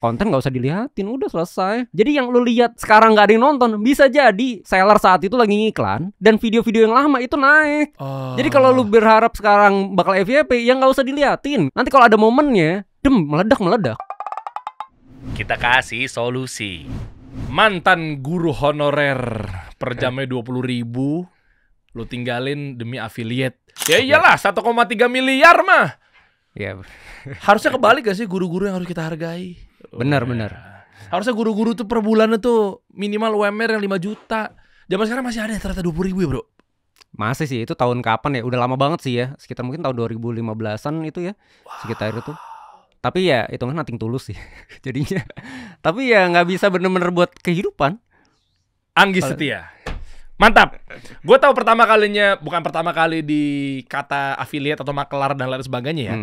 konten nggak usah dilihatin, udah selesai. Jadi yang lu lihat sekarang nggak ada yang nonton, bisa jadi seller saat itu lagi ngiklan dan video-video yang lama itu naik. Jadi kalau lu berharap sekarang bakal FYP, ya nggak usah diliatin. Nanti kalau ada momennya, meledak. Kita kasih solusi. Mantan guru honorer per jamnya 20.000, lu tinggalin demi affiliate. Ya iyalah, 1,3 miliar mah. Ya. Harusnya kebalik gak sih, guru-guru yang harus kita hargai? Benar. Harusnya guru-guru tuh per bulan itu minimal UMR yang 5 juta. Zaman sekarang masih ada ternyata 20.000 ya, bro. Masih sih, itu tahun kapan ya? Udah lama banget sih ya. Sekitar mungkin tahun 2015-an itu ya. Sekitar itu. Tapi ya itu kan nothing tulus sih jadinya. Tapi ya nggak bisa bener-bener buat kehidupan. Anggi Setia, mantap. Gue tahu bukan pertama kali di kata affiliate atau makelar dan lain sebagainya ya.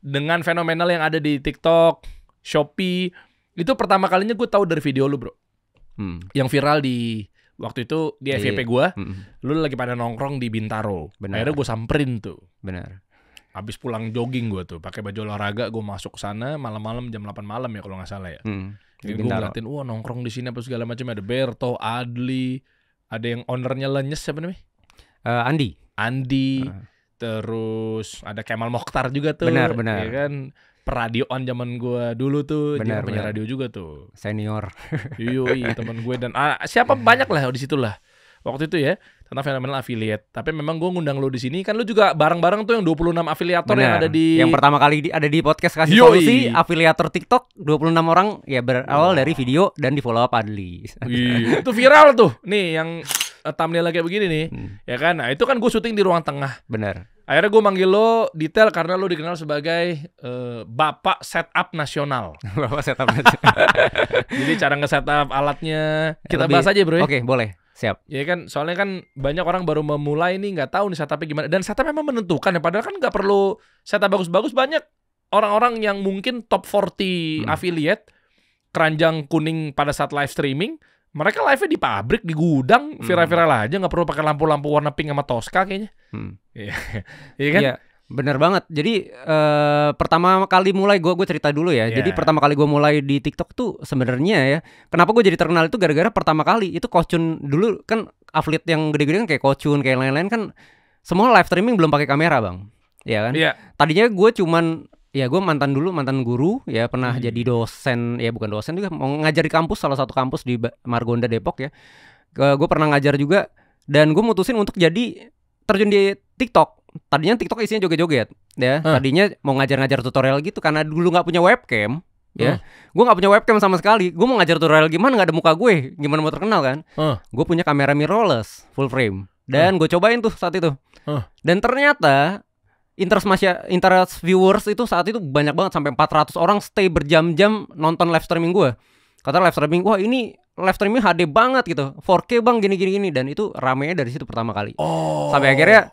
Dengan fenomenal yang ada di TikTok, Shopee, itu pertama kalinya gue tahu dari video lu, bro. Yang viral di waktu itu di FYP gue, lu lagi pada nongkrong di Bintaro. Benar. Akhirnya gue samperin tuh. Benar. Habis pulang jogging gue tuh, pakai baju olahraga, gue masuk ke sana malam-malam jam 8 malam ya kalau nggak salah ya. Jadi gue ngeliatin, wah nongkrong di sini apa segala macam, ada Berto, Adli, ada yang ownernya Lenyes siapa namanya? Andi. Terus ada Kemal Mokhtar juga tuh. Benar. Ya kan, peradioan zaman gue dulu tuh, dia punya radio juga tuh. Senior. Iya, teman gue dan siapa banyak lah di situ lah. Waktu itu ya, tentang fenomenal affiliate. Tapi memang gue ngundang lo di sini, kan lo juga bareng-bareng tuh yang 26 afiliator yang ada di... Yang pertama kali ada di podcast Kasih Solusi, afiliator TikTok 26 orang ya berawal dari video dan di follow up Adli. Itu viral tuh. Nih yang thumbnail kayak begini nih. Ya kan? Nah, itu kan gue syuting di ruang tengah. Benar. Akhirnya gue manggil lo detail karena lo dikenal sebagai Bapak Setup Nasional. Bapak Setup Nasional. Jadi cara nge-setup alatnya kita bahas aja, bro ya. Oke, boleh. Siap. Ya kan, soalnya kan banyak orang baru memulai nih, nggak tahu nih setupnya gimana. Dan setup memang menentukan ya, padahal kan nggak perlu setup bagus-bagus. Banyak orang-orang yang mungkin top 40 affiliate, keranjang kuning pada saat live streaming, mereka live-nya di pabrik, di gudang, viral-viral aja, nggak perlu pakai lampu-lampu warna pink sama Tosca kayaknya. Iya kan? Iya, bener banget. Jadi pertama kali mulai gue cerita dulu ya. Jadi pertama kali gue mulai di TikTok tuh sebenarnya ya, kenapa gue jadi terkenal itu gara-gara pertama kali itu Kochun dulu kan, affiliate yang gede-gede kan kayak Kochun kayak lain-lain kan semua live streaming belum pakai kamera, Bang. Iya kan? Iya. Tadinya gue gue mantan guru ya, pernah jadi dosen, ya bukan dosen juga, mau ngajar di kampus, salah satu kampus di Margonda Depok ya. Gue pernah ngajar juga dan gue mutusin untuk terjun di TikTok. Tadinya TikTok isinya joget-joget ya. Tadinya mau ngajar-ngajar tutorial gitu karena dulu nggak punya webcam ya. Gue nggak punya webcam sama sekali. Gue mau ngajar tutorial gimana, nggak ada muka gue, gimana mau terkenal kan. Gue punya kamera mirrorless full frame dan gue cobain tuh saat itu. Dan ternyata interest viewers itu saat itu banyak banget, sampai 400 orang stay berjam-jam nonton live streaming gue. Kata live streaming, wah ini live streaming HD banget gitu, 4K bang, gini. Dan itu ramenya dari situ pertama kali. Sampai akhirnya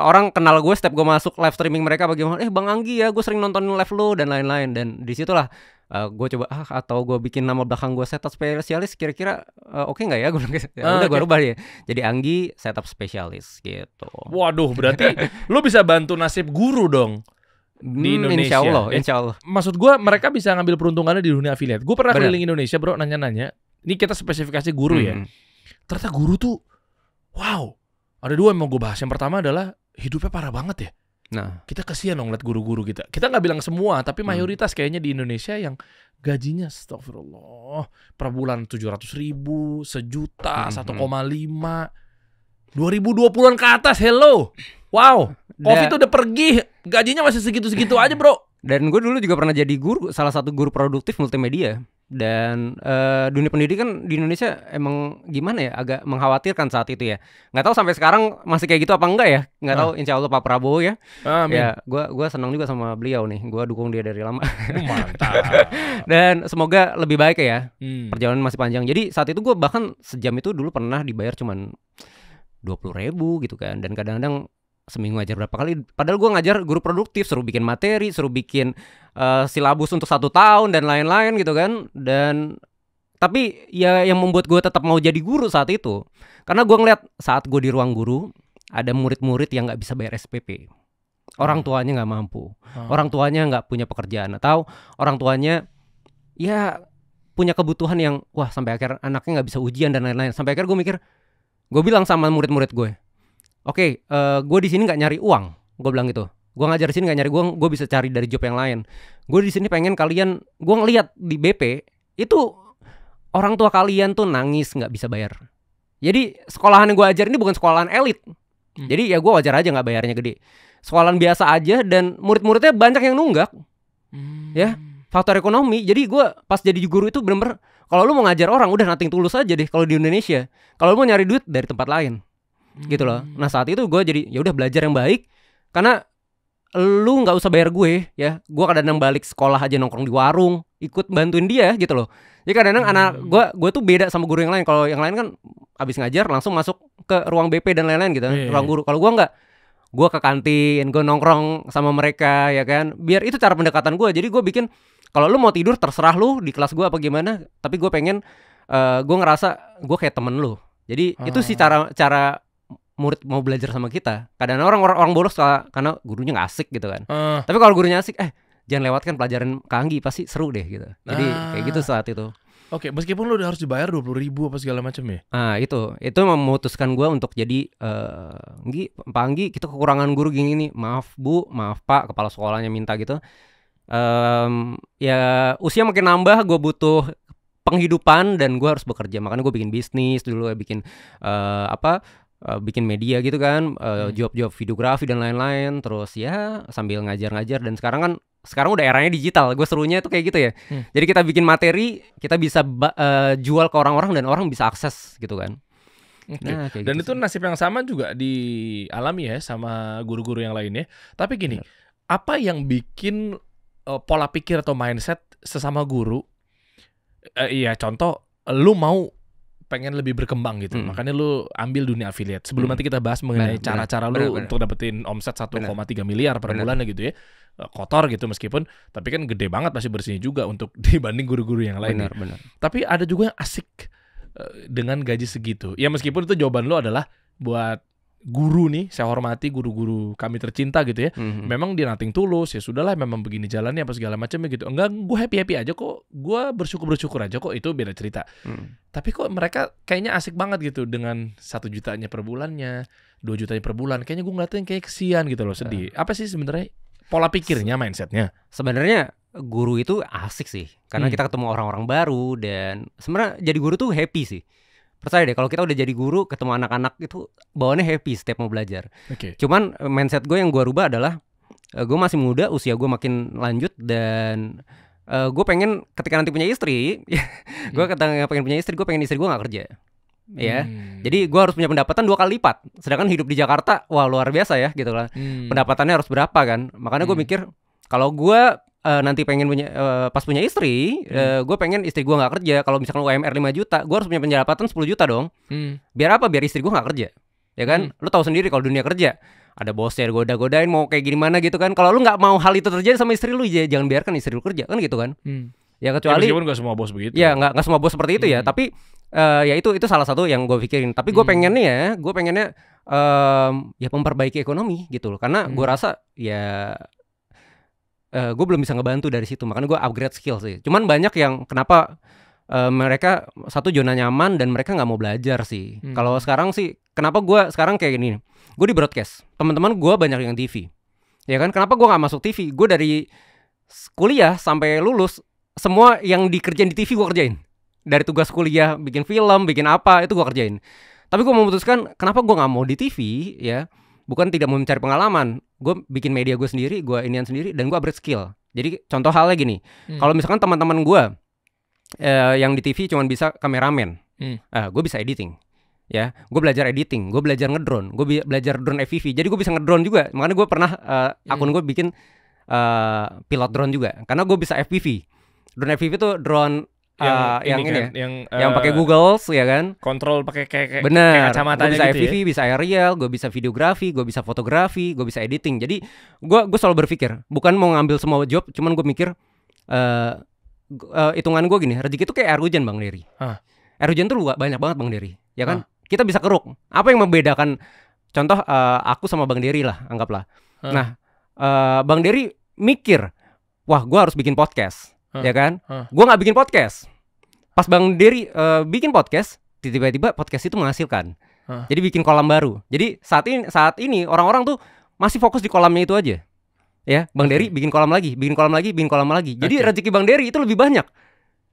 orang kenal gue setiap gue masuk live streaming mereka, bagaimana Bang Anggi ya, gue sering nonton live lo dan lain-lain. Dan disitulah gue coba atau gue bikin nama belakang gue setup spesialis, kira-kira oke nggak ya? Gue udah gue rubah ya, jadi Anggi setup spesialis gitu. Waduh, berarti lo bisa bantu nasib guru dong di Indonesia. Insya Allah. Maksud gue mereka bisa ngambil peruntungannya di dunia affiliate. Gue pernah keliling Indonesia, bro, nanya-nanya. Ini kita spesifikasi guru ya. Ternyata guru tuh, wow. Ada dua yang mau gue bahas. Yang pertama adalah hidupnya parah banget ya. Nah, kita kasihan dong liat guru-guru kita. Kita nggak bilang semua, tapi mayoritas kayaknya di Indonesia yang gajinya, astagfirullah, per bulan 700.000, sejuta, 1,5, 2020-an ke atas. Hello, wow, Covid udah pergi, gajinya masih segitu-segitu aja, bro. Dan gue dulu juga pernah jadi guru, salah satu guru produktif multimedia. Dan dunia pendidikan di Indonesia emang gimana ya, agak mengkhawatirkan saat itu ya. Nggak tahu sampai sekarang masih kayak gitu apa enggak ya. Nggak tahu, insya Allah Pak Prabowo ya. Amin. Ya gue senang juga sama beliau nih. Gue dukung dia dari lama. Mantap. Dan semoga lebih baik ya. Perjalanan masih panjang. Jadi saat itu gue bahkan sejam itu dulu pernah dibayar cuman 20.000 gitu kan. Dan kadang-kadang seminggu ngajar berapa kali. Padahal gue ngajar guru produktif, suruh bikin materi, suruh bikin silabus untuk 1 tahun dan lain-lain gitu kan. Dan tapi ya yang membuat gue tetap mau jadi guru saat itu, karena gue ngeliat saat gue di ruang guru ada murid-murid yang nggak bisa bayar SPP, orang tuanya nggak mampu, orang tuanya nggak punya pekerjaan, atau orang tuanya ya punya kebutuhan yang wah sampai akhir anaknya nggak bisa ujian dan lain-lain. Sampai akhir gue mikir, gue bilang sama murid-murid gue, oke, gue di sini nggak nyari uang, gue bilang gitu. Gue ngajar di sini nggak nyari uang, gue bisa cari dari job yang lain. Gue di sini pengen kalian, gue ngeliat di BP itu orang tua kalian tuh nangis nggak bisa bayar. Jadi sekolahan yang gue ajar ini bukan sekolahan elit. Jadi ya gue wajar aja nggak bayarnya gede. Sekolahan biasa aja dan murid-muridnya banyak yang nunggak. Ya, faktor ekonomi. Jadi gue pas jadi guru itu bener-bener kalau lu mau ngajar orang udah nothing tulus aja deh kalau di Indonesia. Kalau lu mau nyari duit dari tempat lain. Gitu loh. Nah, saat itu gue jadi ya udah belajar yang baik karena lu nggak usah bayar gue ya. Gue kadang-kadang balik sekolah aja nongkrong di warung, ikut bantuin dia gitu loh. Jadi kadang-kadang anak gue tuh beda sama guru yang lain. Kalau yang lain kan abis ngajar langsung masuk ke ruang BP dan lain-lain gitu, ruang guru. Kalau gue nggak, gue ke kantin, gue nongkrong sama mereka ya kan. Biar itu cara pendekatan gue. Jadi gue bikin kalau lu mau tidur terserah lu di kelas gue apa gimana. Tapi gue pengen gue ngerasa gue kayak temen lu. Jadi itu sih cara murid mau belajar sama kita. Kadang orang bolos karena gurunya nggak asik gitu kan. Tapi kalau gurunya asik, jangan lewatkan pelajaran Kanggi, pasti seru deh gitu. Jadi kayak gitu saat itu. Oke, meskipun lu udah harus dibayar 20.000 apa segala macam ya. Nah itu memutuskan gue untuk jadi Pak Anggi, kita kekurangan guru gini nih. Maaf Bu, maaf Pak, kepala sekolahnya minta gitu. Ya usia makin nambah, gue butuh penghidupan dan gue harus bekerja. Makanya gue bikin bisnis dulu, bikin bikin media gitu kan, job-job videografi dan lain-lain. Terus ya sambil ngajar-ngajar. Dan sekarang udah eranya digital. Gue serunya itu kayak gitu ya. Jadi kita bikin materi, kita bisa jual ke orang-orang dan orang bisa akses gitu kan. Nah, dan gitu itu sih. Nasib yang sama juga dialami ya sama guru-guru yang lainnya. Tapi gini, apa yang bikin pola pikir atau mindset sesama guru? Iya, contoh lu mau pengen lebih berkembang gitu. Makanya lu ambil dunia affiliate. Sebelum nanti kita bahas mengenai cara-cara lu untuk dapetin omset 1,3 miliar per bulan gitu ya. Kotor gitu meskipun, tapi kan gede banget masih bersihnya juga untuk dibanding guru-guru yang lain. Benar. Tapi ada juga yang asik dengan gaji segitu. Ya meskipun itu jawaban lu adalah buat guru nih, saya hormati guru-guru kami tercinta gitu ya. Memang dia nothing tulus, ya sudahlah memang begini jalannya apa segala macamnya gitu. Enggak, gue happy aja kok, gue bersyukur aja kok, itu beda cerita. Tapi kok mereka kayaknya asik banget gitu dengan 1 jutanya per bulannya, 2 jutanya per bulan. Kayaknya gue ngeliatnya kayak kesian gitu loh, sedih. Apa sih sebenarnya pola pikirnya, mindsetnya? Sebenarnya guru itu asik sih, karena kita ketemu orang-orang baru dan sebenarnya jadi guru tuh happy sih. Percaya deh, kalau kita udah jadi guru, ketemu anak-anak itu bawaannya happy setiap mau belajar. Cuman mindset gue yang gue rubah adalah gue masih muda, usia gue makin lanjut dan gue pengen ketika nanti punya istri, gue pengen punya istri, gue pengen istri gue nggak kerja. Ya, jadi gue harus punya pendapatan 2 kali lipat. Sedangkan hidup di Jakarta, wah luar biasa ya gitu lah. Pendapatannya harus berapa kan? Makanya gue mikir kalau gue nanti pengen punya pas punya istri, gue pengen istri gue nggak kerja. Kalau misalkan UMR 5 juta, gue harus punya pendapatan 10 juta dong. Biar apa? Biar istri gue nggak kerja. Ya kan? Lu tahu sendiri kalau dunia kerja ada bosnya goda-godain mau kayak gimana gitu kan. Kalau lu nggak mau hal itu terjadi sama istri lu, jangan biarkan istri lu kerja kan gitu kan. Ya kecuali meskipun nggak semua bos begitu. Ya nggak semua bos seperti itu ya. Tapi ya itu salah satu yang gue pikirin. Tapi gue pengennya ya memperbaiki ekonomi gitu loh. Karena gue rasa ya gue belum bisa ngebantu dari situ, makanya gue upgrade skill sih. Cuman banyak yang kenapa mereka satu zona nyaman dan mereka nggak mau belajar sih. Kalau sekarang sih, kenapa gue sekarang kayak gini? Gue di broadcast, teman-teman gue banyak yang TV, ya kan? Kenapa gue nggak masuk TV? Gue dari kuliah sampai lulus, semua yang dikerjain di TV gue kerjain. Dari tugas kuliah, bikin film, bikin apa, itu gue kerjain. Tapi gue memutuskan, kenapa gue nggak mau di TV, ya? Bukan tidak mau mencari pengalaman, gue bikin media gue sendiri, gue inian sendiri, dan gue upgrade skill. Jadi contoh halnya gini, kalau misalkan teman-teman gue yang di TV cuma bisa kameramen, gue bisa editing, ya, gue belajar editing, gue belajar ngedrone, gue belajar drone FPV, jadi gue bisa ngedrone juga. Makanya gue pernah akun gue bikin pilot drone juga, karena gue bisa FPV. Drone FPV tuh drone yang ini kan, yang pakai Google ya kan, kontrol pakai kayak kacamatanya gitu. Gue bisa FPV, ya? bisa aerial, gue bisa videografi, gue bisa fotografi, gue bisa editing. Jadi gue selalu berpikir bukan mau ngambil semua job, cuman gue mikir hitungan gue gini, rezeki itu kayak air hujan Bang Dery. Air hujan tuh banyak banget Bang Dery, ya kan? Kita bisa keruk. Apa yang membedakan? Contoh aku sama Bang Dery lah, anggaplah. Nah, Bang Dery mikir, wah gue harus bikin podcast. ya kan? Gue nggak bikin podcast. Pas Bang Dery bikin podcast, tiba-tiba podcast itu menghasilkan. Jadi bikin kolam baru. Jadi saat ini orang-orang tuh masih fokus di kolamnya itu aja. Ya, Bang Dery bikin kolam lagi. Jadi rezeki Bang Dery itu lebih banyak.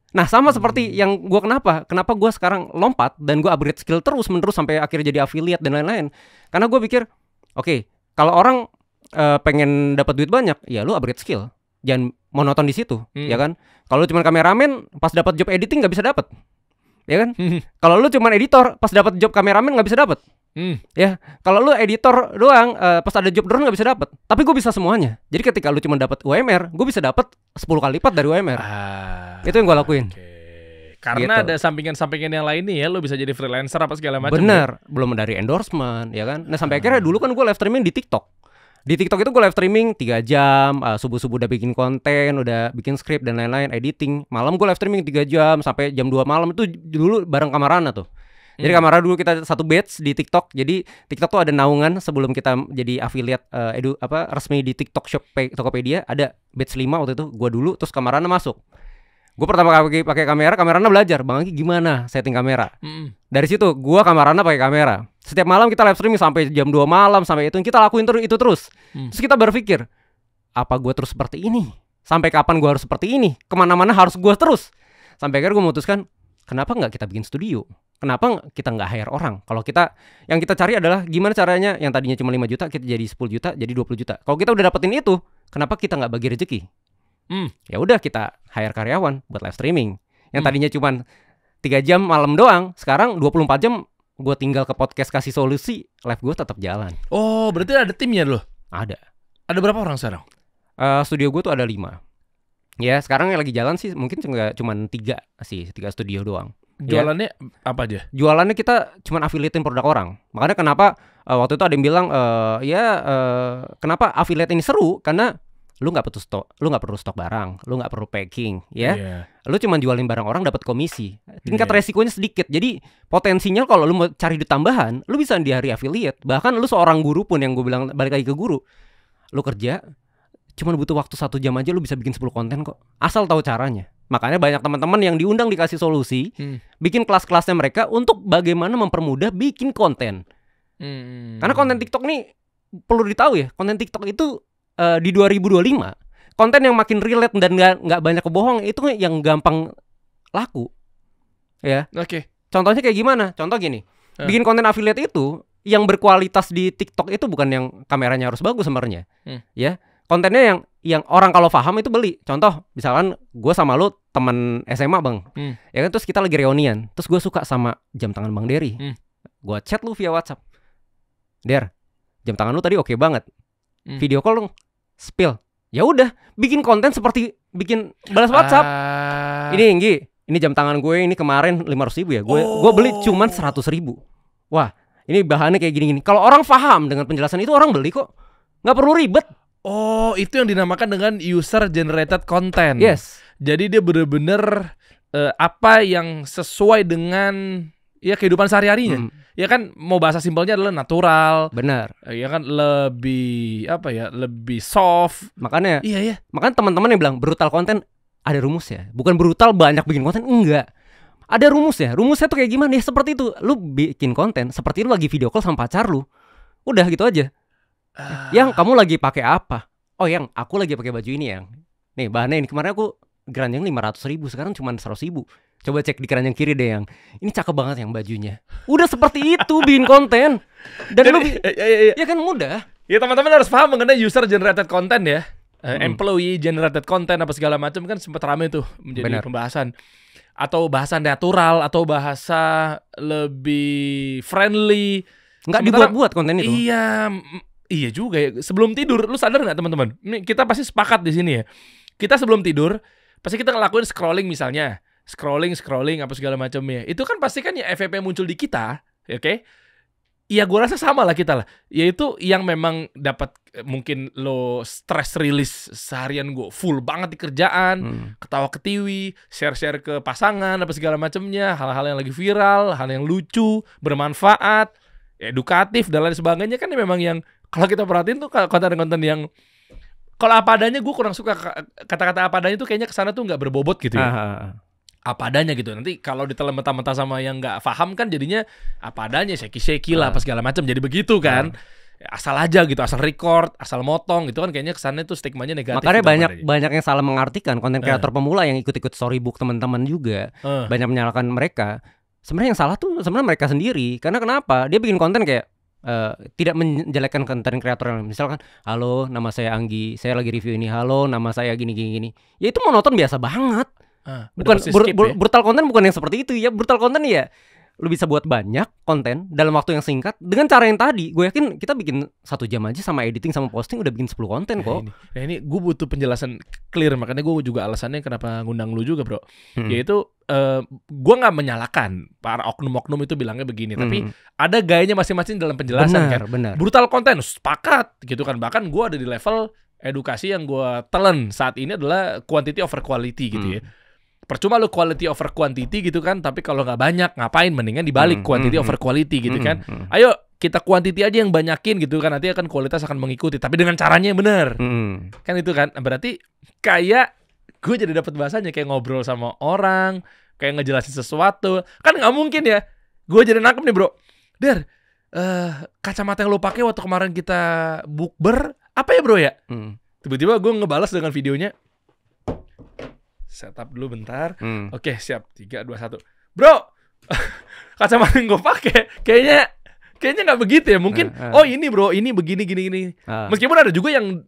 Nah, sama seperti yang gue kenapa gue sekarang lompat dan gue upgrade skill terus-menerus sampai akhirnya jadi affiliate dan lain-lain. Karena gue pikir, oke, kalau orang pengen dapat duit banyak, ya lu upgrade skill. Jangan monoton di situ, ya kan? Kalau lu cuma kameramen, pas dapat job editing nggak bisa dapat, ya kan? Kalau lu cuma editor, pas dapat job kameramen nggak bisa dapat. Ya, kalau lu editor doang, pas ada job drone nggak bisa dapat. Tapi gue bisa semuanya. Jadi ketika lu cuma dapat UMR, gue bisa dapat 10 kali lipat dari UMR. Itu yang gue lakuin. Karena gitu. ada sampingan-sampingan yang lain nih ya, lu bisa jadi freelancer apa segala macam. Bener, belum dari endorsement, ya kan? Nah sampai akhirnya dulu kan gue live streaming di TikTok. Di TikTok itu gue live streaming 3 jam, subuh-subuh udah bikin konten, udah bikin skrip dan lain-lain, editing. Malam gue live streaming 3 jam sampai jam 2 malam itu dulu bareng Kamarana tuh. Jadi Kamarana dulu kita satu batch di TikTok. Jadi TikTok tuh ada naungan sebelum kita jadi affiliate resmi di TikTok Shop Tokopedia, ada batch 5 waktu itu. Gue dulu, terus Kamarana masuk. Gue pertama kali pakai kamera, Kamarana belajar, Bang Anggi gimana setting kamera. Dari situ gue Kamarana pakai kamera. Setiap malam kita live streaming sampai jam 2 malam sampai itu kita lakuin itu terus. Terus kita berpikir, apa gue terus seperti ini? Sampai kapan gue harus seperti ini? Kemana-mana harus gue terus. Sampai akhirnya gue memutuskan, kenapa nggak kita bikin studio? Kenapa kita nggak hire orang? Kalau yang kita cari adalah gimana caranya yang tadinya cuma 5 juta kita jadi 10 juta, jadi 20 juta. Kalau kita udah dapetin itu, kenapa kita nggak bagi rezeki? Ya udah kita hire karyawan buat live streaming. Yang tadinya cuma 3 jam malam doang, sekarang 24 jam gue tinggal ke podcast kasih solusi, live gue tetap jalan. Oh, berarti ada timnya loh? Ada. Ada berapa orang sekarang? Studio gue tuh ada 5. Ya sekarang yang lagi jalan sih mungkin cuma 3 studio doang. Jualannya apa aja? Jualannya kita cuma affiliatein produk orang. Makanya kenapa waktu itu ada yang bilang kenapa affiliate ini seru? Karena lu nggak perlu stok barang, lu nggak perlu packing, ya. Lu cuma jualin barang orang dapat komisi. Tingkat resikonya sedikit. Jadi potensinya kalau lu mau cari duit tambahan, lu bisa di hari affiliate. Bahkan lu seorang guru pun yang gue bilang balik lagi ke guru, lu kerja cuma butuh waktu 1 jam aja lu bisa bikin 10 konten kok. Asal tahu caranya. Makanya banyak teman-teman yang diundang dikasih solusi, bikin kelas-kelasnya mereka untuk bagaimana mempermudah bikin konten. Karena konten TikTok nih perlu ditahu ya, konten TikTok itu di 2025 konten yang makin relate dan nggak banyak kebohongan itu yang gampang laku, ya. Contohnya kayak gimana? Contoh gini, bikin konten affiliate itu yang berkualitas di TikTok itu bukan yang kameranya harus bagus sebenarnya, ya. Kontennya yang orang kalau paham itu beli. Contoh, misalkan gue sama lu teman SMA bang, ya kan, terus kita lagi reunian, terus gue suka sama jam tangan Bang Dery, gue chat lu via WhatsApp, Der, jam tangan lu tadi oke banget, video call dong, spill. Ya udah, bikin konten seperti bikin balas WhatsApp. Ini Nggi, ini jam tangan gue ini kemarin 500.000 ya, gue beli cuman 100.000. Wah, ini bahannya kayak gini-gini. Kalau orang paham dengan penjelasan itu orang beli kok, nggak perlu ribet. Oh, itu yang dinamakan dengan user generated content. Yes. Jadi dia bener-bener apa yang sesuai dengan ya kehidupan sehari-harinya. Ya kan, mau bahasa simpelnya adalah natural. Benar. Ya kan, lebih apa ya? Lebih soft. Makanya. Iya. Makanya teman-teman yang bilang brutal konten ada rumusnya. Bukan brutal banyak bikin konten, enggak. Ada rumusnya. Rumusnya tuh kayak gimana? Ya seperti itu. Lu bikin konten seperti lu lagi video call sama pacar lu. Udah gitu aja. Yang kamu lagi pakai apa? Oh, yang aku lagi pakai baju ini yang. Nih bahannya ini kemarin aku keranjang 500.000, sekarang cuma 100.000. Coba cek di keranjang kiri deh yang. Ini cakep banget yang bajunya. Udah seperti itu bikin konten. Dan lu ya kan mudah. Ya teman-teman harus paham mengenai user generated content ya. Employee generated content apa segala macam kan sempat ramai tuh menjadi pembahasan. Atau bahasa natural atau bahasa lebih friendly. Nggak dibuat-buat konten itu. Iya juga ya. Sebelum tidur, lu sadar nggak teman-teman? Ini kita pasti sepakat di sini ya. Kita sebelum tidur, pasti kita ngelakuin scrolling misalnya, scrolling apa segala macamnya. Itu kan pasti kan ya FYP muncul di kita, oke? Ya gue rasa sama lah kita lah. Yaitu yang memang dapat mungkin lo stress release seharian gue full banget di kerjaan, ketawa ketiwi, share ke pasangan apa segala macamnya, hal-hal yang lagi viral, hal yang lucu, bermanfaat, edukatif dan lain sebagainya kan memang yang kalau kita perhatiin tuh konten-konten yang Kalau apa adanya gue kurang suka kata-kata apa adanya itu kayaknya kesana tuh nggak berbobot gitu ya. Apa adanya gitu. Nanti kalau ditelan mentah-mentah sama yang nggak paham kan jadinya apa adanya, shaky lah, apa segala macam. Jadi begitu kan. Asal aja gitu, asal record, asal motong gitu kan kayaknya kesannya tuh stigmanya negatif. Makanya banyak yang salah mengartikan konten kreator pemula yang ikut-ikut storybook teman-teman juga. Banyak menyalahkan mereka. Sebenarnya yang salah tuh sebenarnya mereka sendiri. Karena kenapa? Dia bikin konten kayak tidak menjelekkan konten kreator yang misalkan, halo nama saya Anggi, saya lagi review ini, halo nama saya gini. Ya itu monoton biasa banget. Bukan brutal konten bukan yang seperti itu ya. Brutal konten ya lu bisa buat banyak konten dalam waktu yang singkat dengan cara yang tadi. Gue yakin kita bikin 1 jam aja sama editing sama posting udah bikin 10 konten kok. Nah ini gue butuh penjelasan clear, makanya gue juga alasannya kenapa ngundang lu juga bro. Yaitu gue nggak menyalahkan para oknum-oknum itu bilangnya begini, tapi ada gayanya masing-masing dalam penjelasan. Benar. Brutal konten sepakat gitu kan. Bahkan gue ada di level edukasi yang gue telan saat ini adalah quantity over quality gitu ya. Percuma lu quality over quantity gitu kan, tapi kalau nggak banyak ngapain, mendingan dibalik quantity over quality gitu kan. Ayo kita quantity aja yang banyakin gitu kan, nanti akan kualitas akan mengikuti, tapi dengan caranya yang benar. Kan itu kan, berarti kayak gue jadi dapat bahasanya kayak ngobrol sama orang, kayak ngejelasin sesuatu. Kan nggak mungkin ya, gue jadi nangkep nih bro. Der, kacamata yang lo pakai waktu kemarin kita bukber apa ya bro ya? Tiba-tiba gue ngebalas dengan videonya. Setup dulu bentar. Oke, siap. 3, 2, 1. Bro, kacamata yang gue pakai kayaknya nggak begitu ya. Mungkin oh ini bro, ini begini gini. Meskipun ada juga yang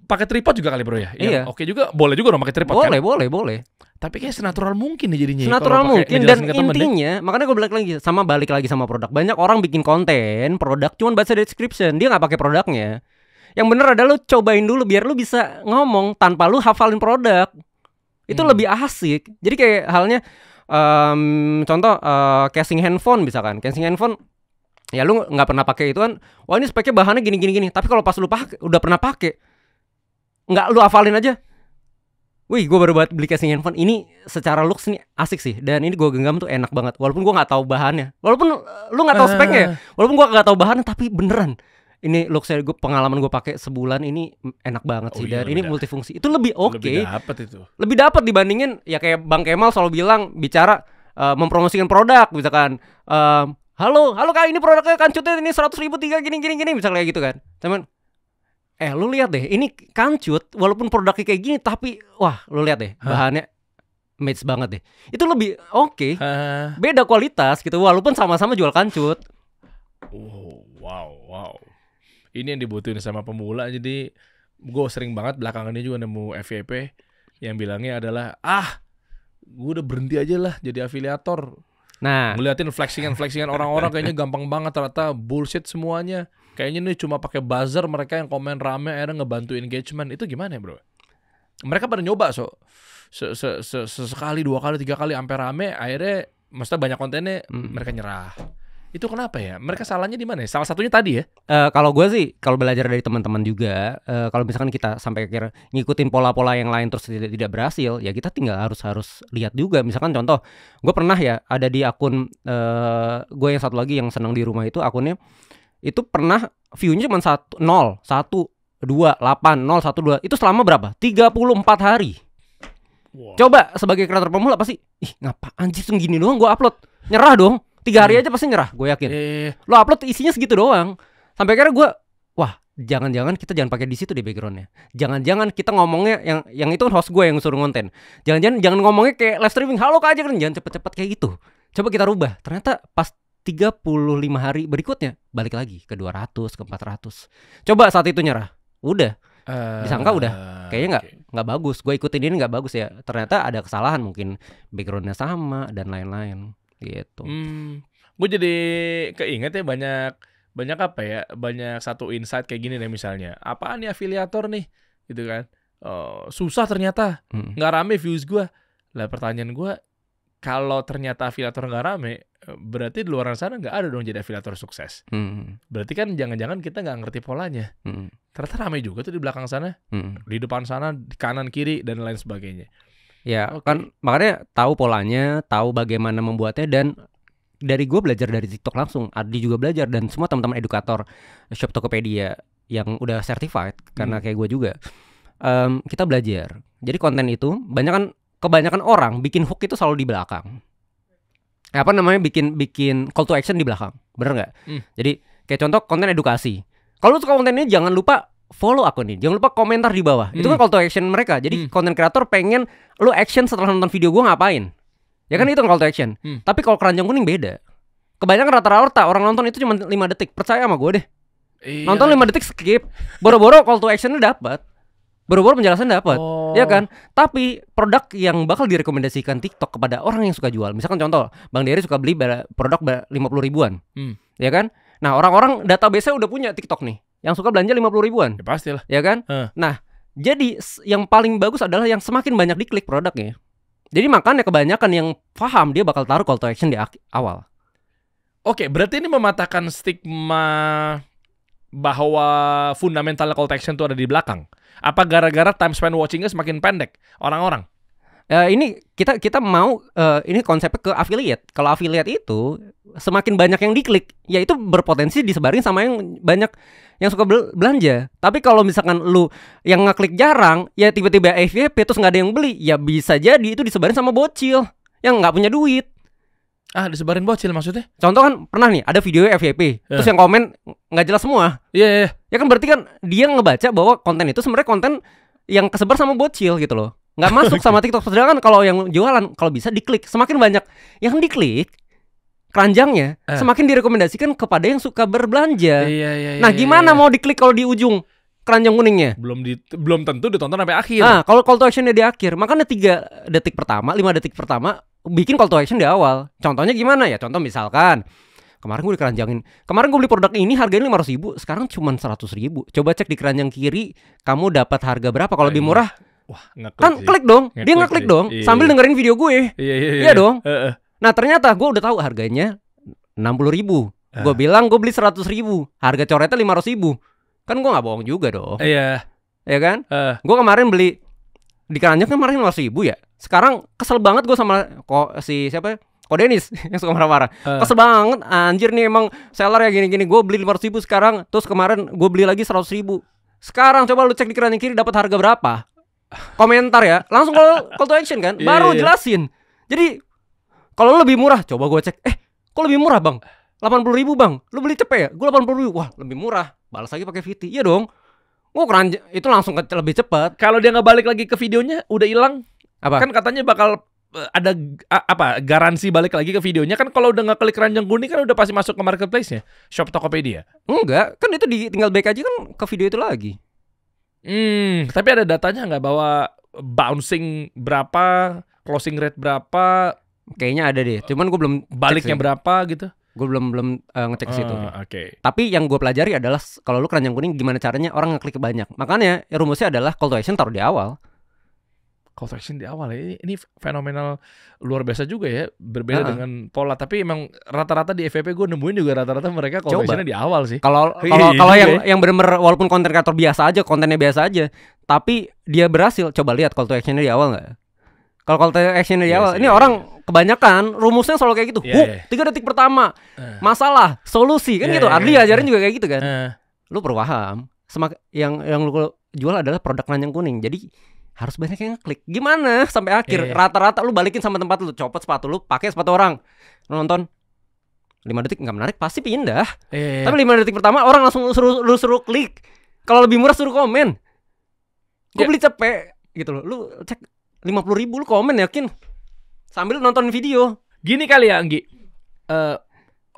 pakai tripod juga kali bro ya. Iya. Oke juga, boleh juga dong pakai tripod. Boleh. Tapi kayak senatural mungkin nih jadinya. Senatural mungkin dan intinya, makanya gue balik lagi sama produk. Banyak orang bikin konten produk cuman baca description, dia nggak pakai produknya. Yang bener adalah lu cobain dulu biar lu bisa ngomong tanpa lu hafalin produk. Itu lebih asik. Jadi kayak halnya contoh casing handphone misalkan. Casing handphone ya lu nggak pernah pakai itu kan. Wah ini speknya bahannya gini. Tapi kalau pas lu udah pernah pakai, nggak lu hafalin aja. Wih, gue baru beli casing handphone. Ini secara looks nih asik sih. Dan ini gue genggam tuh enak banget. Walaupun gue nggak tahu bahannya. Walaupun lu nggak tahu speknya. Walaupun gue nggak tahu bahannya, tapi beneran. Ini looksnya pengalaman gue pakai sebulan ini enak banget sih. Dan ini multifungsi. Itu lebih oke. Lebih dapat dibandingin ya kayak Bang Kemal selalu bilang bicara mempromosikan produk misalkan. Halo kak, ini produknya kancutnya ini 100.000 3 gini misalnya gitu kan. Cuman lu lihat deh, ini kancut walaupun produknya kayak gini tapi wah lu lihat deh bahannya match banget deh. Itu lebih oke. Beda kualitas gitu walaupun sama-sama jual kancut. Wow. Ini yang dibutuhin sama pemula. Jadi gue sering banget belakangan ini juga nemu FYP yang bilangnya adalah gue udah berhenti aja lah jadi afiliator. Nah, ngeliatin flexingan orang-orang kayaknya gampang banget, ternyata bullshit semuanya. Kayaknya nih cuma pakai buzzer, mereka yang komen rame akhirnya ngebantu engagement. Itu gimana ya bro? Mereka pada nyoba sekali, 2 kali, 3 kali sampai rame, akhirnya maksudnya banyak kontennya mereka nyerah. Itu kenapa ya? Mereka salahnya di mana? Salah satunya tadi ya. Kalau gue sih, kalau belajar dari teman-teman juga, kalau misalkan kita sampai akhir ngikutin pola-pola yang lain terus tidak berhasil, ya kita tinggal harus lihat juga. Misalkan contoh, gue pernah ya ada di akun gue yang satu lagi yang senang di rumah itu akunnya itu pernah view-nya cuma 1, 0, 1, 2, 8, 0, 1, 2. Itu selama berapa? 34 hari. Wow. Coba sebagai kreator pemula pasti, ngapa anjir segini doang gue upload, nyerah dong. 3 hari aja pasti nyerah, gue yakin. Lo upload isinya segitu doang. Sampai akhirnya gue, wah jangan-jangan kita jangan pakai di situ deh backgroundnya. Jangan-jangan kita ngomongnya yang itu kan host gue yang suruh konten. Jangan ngomongnya kayak live streaming, halo kak aja kan, jangan cepet-cepet kayak gitu. Coba kita rubah. Ternyata pas 35 hari berikutnya balik lagi ke 200, ke 400. Coba saat itu nyerah, udah. Disangka udah kayaknya nggak bagus. Gue ikutin ini nggak bagus ya. Ternyata ada kesalahan, mungkin backgroundnya sama dan lain-lain. Gitu. Gue jadi keinget ya banyak apa ya, banyak satu insight kayak gini deh misalnya, apaan nih afiliator nih gitu kan, susah ternyata, nggak rame views gue. Lah pertanyaan gue, kalau ternyata afiliator nggak rame, berarti di luar sana nggak ada dong jadi afiliator sukses. Berarti kan jangan-jangan kita nggak ngerti polanya. Ternyata rame juga tuh di belakang sana, di depan sana, di kanan kiri dan lain sebagainya. Ya kan makanya tahu polanya, tahu bagaimana membuatnya. Dan dari gue belajar dari TikTok langsung, Ardi juga belajar, dan semua teman-teman edukator Shop Tokopedia yang udah certified karena kayak gue juga. kita belajar. Jadi konten itu kebanyakan orang bikin hook itu selalu di belakang. Apa namanya, bikin call to action di belakang. Bener nggak? Jadi kayak contoh konten edukasi. Kalau lu suka konten ini jangan lupa follow akun ini. Jangan lupa komentar di bawah. Itu kan call to action mereka. Jadi konten kreator pengen lu action setelah nonton video gua ngapain. Ya kan itu call to action. Tapi kalau Keranjang Kuning beda. Kebanyakan rata-rata orang nonton itu cuma 5 detik. Percaya sama gue deh. Nonton 5 detik skip. Boro-boro call to action-nya dapat. Boro-boro penjelasan dapat. Ya kan? Tapi produk yang bakal direkomendasikan TikTok kepada orang yang suka jual. Misalkan contoh, Bang Dery suka beli produk 50 ribuan. Ya kan? Nah, orang-orang database-nya udah punya TikTok nih. Yang suka belanja 50 ribuan. Ya pastilah. Ya kan? Nah, jadi yang paling bagus adalah yang semakin banyak diklik produknya. Jadi makanya kebanyakan yang paham dia bakal taruh call to action di awal. Oke, berarti ini mematahkan stigma bahwa fundamental call to action itu ada di belakang. Apa gara-gara time spend watchingnya semakin pendek orang-orang? Ini kita mau ini konsepnya ke affiliate. Kalau affiliate itu semakin banyak yang diklik, ya itu berpotensi disebarin sama yang banyak yang suka belanja. Tapi kalau misalkan lu yang ngeklik jarang, ya tiba-tiba FYP terus nggak ada yang beli, ya bisa jadi itu disebarin sama bocil yang nggak punya duit. Disebarin bocil maksudnya? Contoh kan pernah nih ada video FYP, terus yang komen nggak jelas semua. Iya. Ya kan berarti kan dia ngebaca bahwa konten itu sebenarnya konten yang kesebar sama bocil gitu loh. Nggak masuk sama TikTok. Sedangkan kalau yang jualan, kalau bisa diklik. Semakin banyak yang diklik keranjangnya, semakin direkomendasikan kepada yang suka berbelanja. Nah gimana mau diklik kalau di ujung keranjang kuningnya? Belum tentu ditonton sampai akhir. Nah kalau call to actionnya di akhir, makanya 3 detik pertama, 5 detik pertama bikin call to action di awal. Contohnya gimana ya? Contoh misalkan kemarin gue di keranjangin, kemarin gue beli produk ini harganya 500 ribu, sekarang cuma 100 ribu. Coba cek di keranjang kiri, kamu dapat harga berapa? Kalau lebih murah, wah, kan klik dong. Dia ngeklik dong, sambil dengerin video gue. Iya dong. Nah ternyata gue udah tahu harganya 60 ribu. Gue bilang gue beli 100 ribu, harga coretnya 500 ribu. Kan gue gak bohong juga dong. Iya kan? Gue kemarin beli di keranjang kemarin 500 ribu ya. Sekarang kesel banget gue sama Ko Denis yang suka marah-marah. Kesel banget, anjir nih emang seller ya gini-gini. Gue beli 500 ribu sekarang, terus kemarin gue beli lagi 100 ribu. Sekarang coba lu cek di keranjang kiri dapat harga berapa? Komentar ya, langsung call to action kan, baru jelasin. Jadi kalau lebih murah, coba gue cek. Kok lebih murah bang? 80 ribu bang, lu beli cepet ya? Gue 80 ribu, wah lebih murah. Balas lagi pakai VT, iya dong. Keranjang itu langsung lebih cepat. Kalau dia nggak balik lagi ke videonya, udah hilang. Apa? Kan katanya bakal ada garansi balik lagi ke videonya. Kan kalau udah nggak klik keranjang kuning kan udah pasti masuk ke marketplace-nya, Shop Tokopedia. Enggak, kan itu tinggal back aja kan ke video itu lagi. Tapi ada datanya nggak bahwa bouncing berapa, closing rate berapa? Kayaknya ada deh. Cuman gue belum baliknya berapa gitu. Gue belum ngecek ke situ. Oke. Tapi yang gue pelajari adalah kalau lu keranjang kuning gimana caranya orang ngeklik banyak. Makanya rumusnya adalah call to action taruh di awal. Call to action di awal ya. Ini fenomenal luar biasa juga ya. Berbeda dengan pola. Tapi emang rata-rata di FYP gue nemuin juga rata-rata mereka call to actionnya di awal sih. Kalau yang benar-benar walaupun konten kreator biasa aja, kontennya biasa aja, tapi dia berhasil. Coba lihat call to actionnya di awal nggak? Kalau call to actionnya di awal, ini orang kebanyakan rumusnya selalu kayak gitu. 3 detik pertama, masalah, solusi kan gitu. Adli ajarin juga kayak gitu kan. Lu perlu paham. Yang lu jual adalah produk keranjang kuning. Jadi harus banyak yang ngeklik. Gimana sampai akhir? Rata-rata lu balikin sama tempat lu, copot sepatu lu, pakai sepatu orang. Lu nonton 5 detik nggak menarik, pasti pindah. Tapi 5 detik pertama orang langsung lu suruh klik. Kalau lebih murah suruh komen. Gue beli cepet gitu loh. Lu cek 50 ribu lu komen yakin sambil nonton video. Gini kali ya Anggi,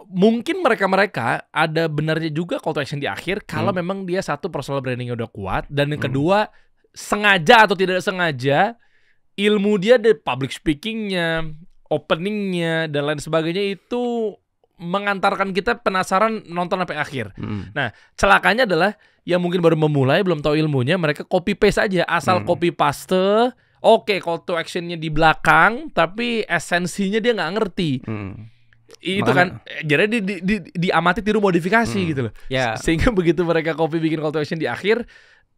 mungkin mereka ada benarnya juga call to action di akhir kalau memang dia satu personal brandingnya udah kuat, dan yang kedua sengaja atau tidak sengaja ilmu dia di public speakingnya, openingnya dan lain sebagainya itu mengantarkan kita penasaran nonton sampai akhir. Nah celakanya adalah yang mungkin baru memulai belum tahu ilmunya, mereka copy paste aja, asal copy paste. Oke, call to actionnya di belakang, tapi esensinya dia nggak ngerti. Itu kan, jadi diamati tiru modifikasi gitu loh. Sehingga begitu mereka copy bikin call to action di akhir,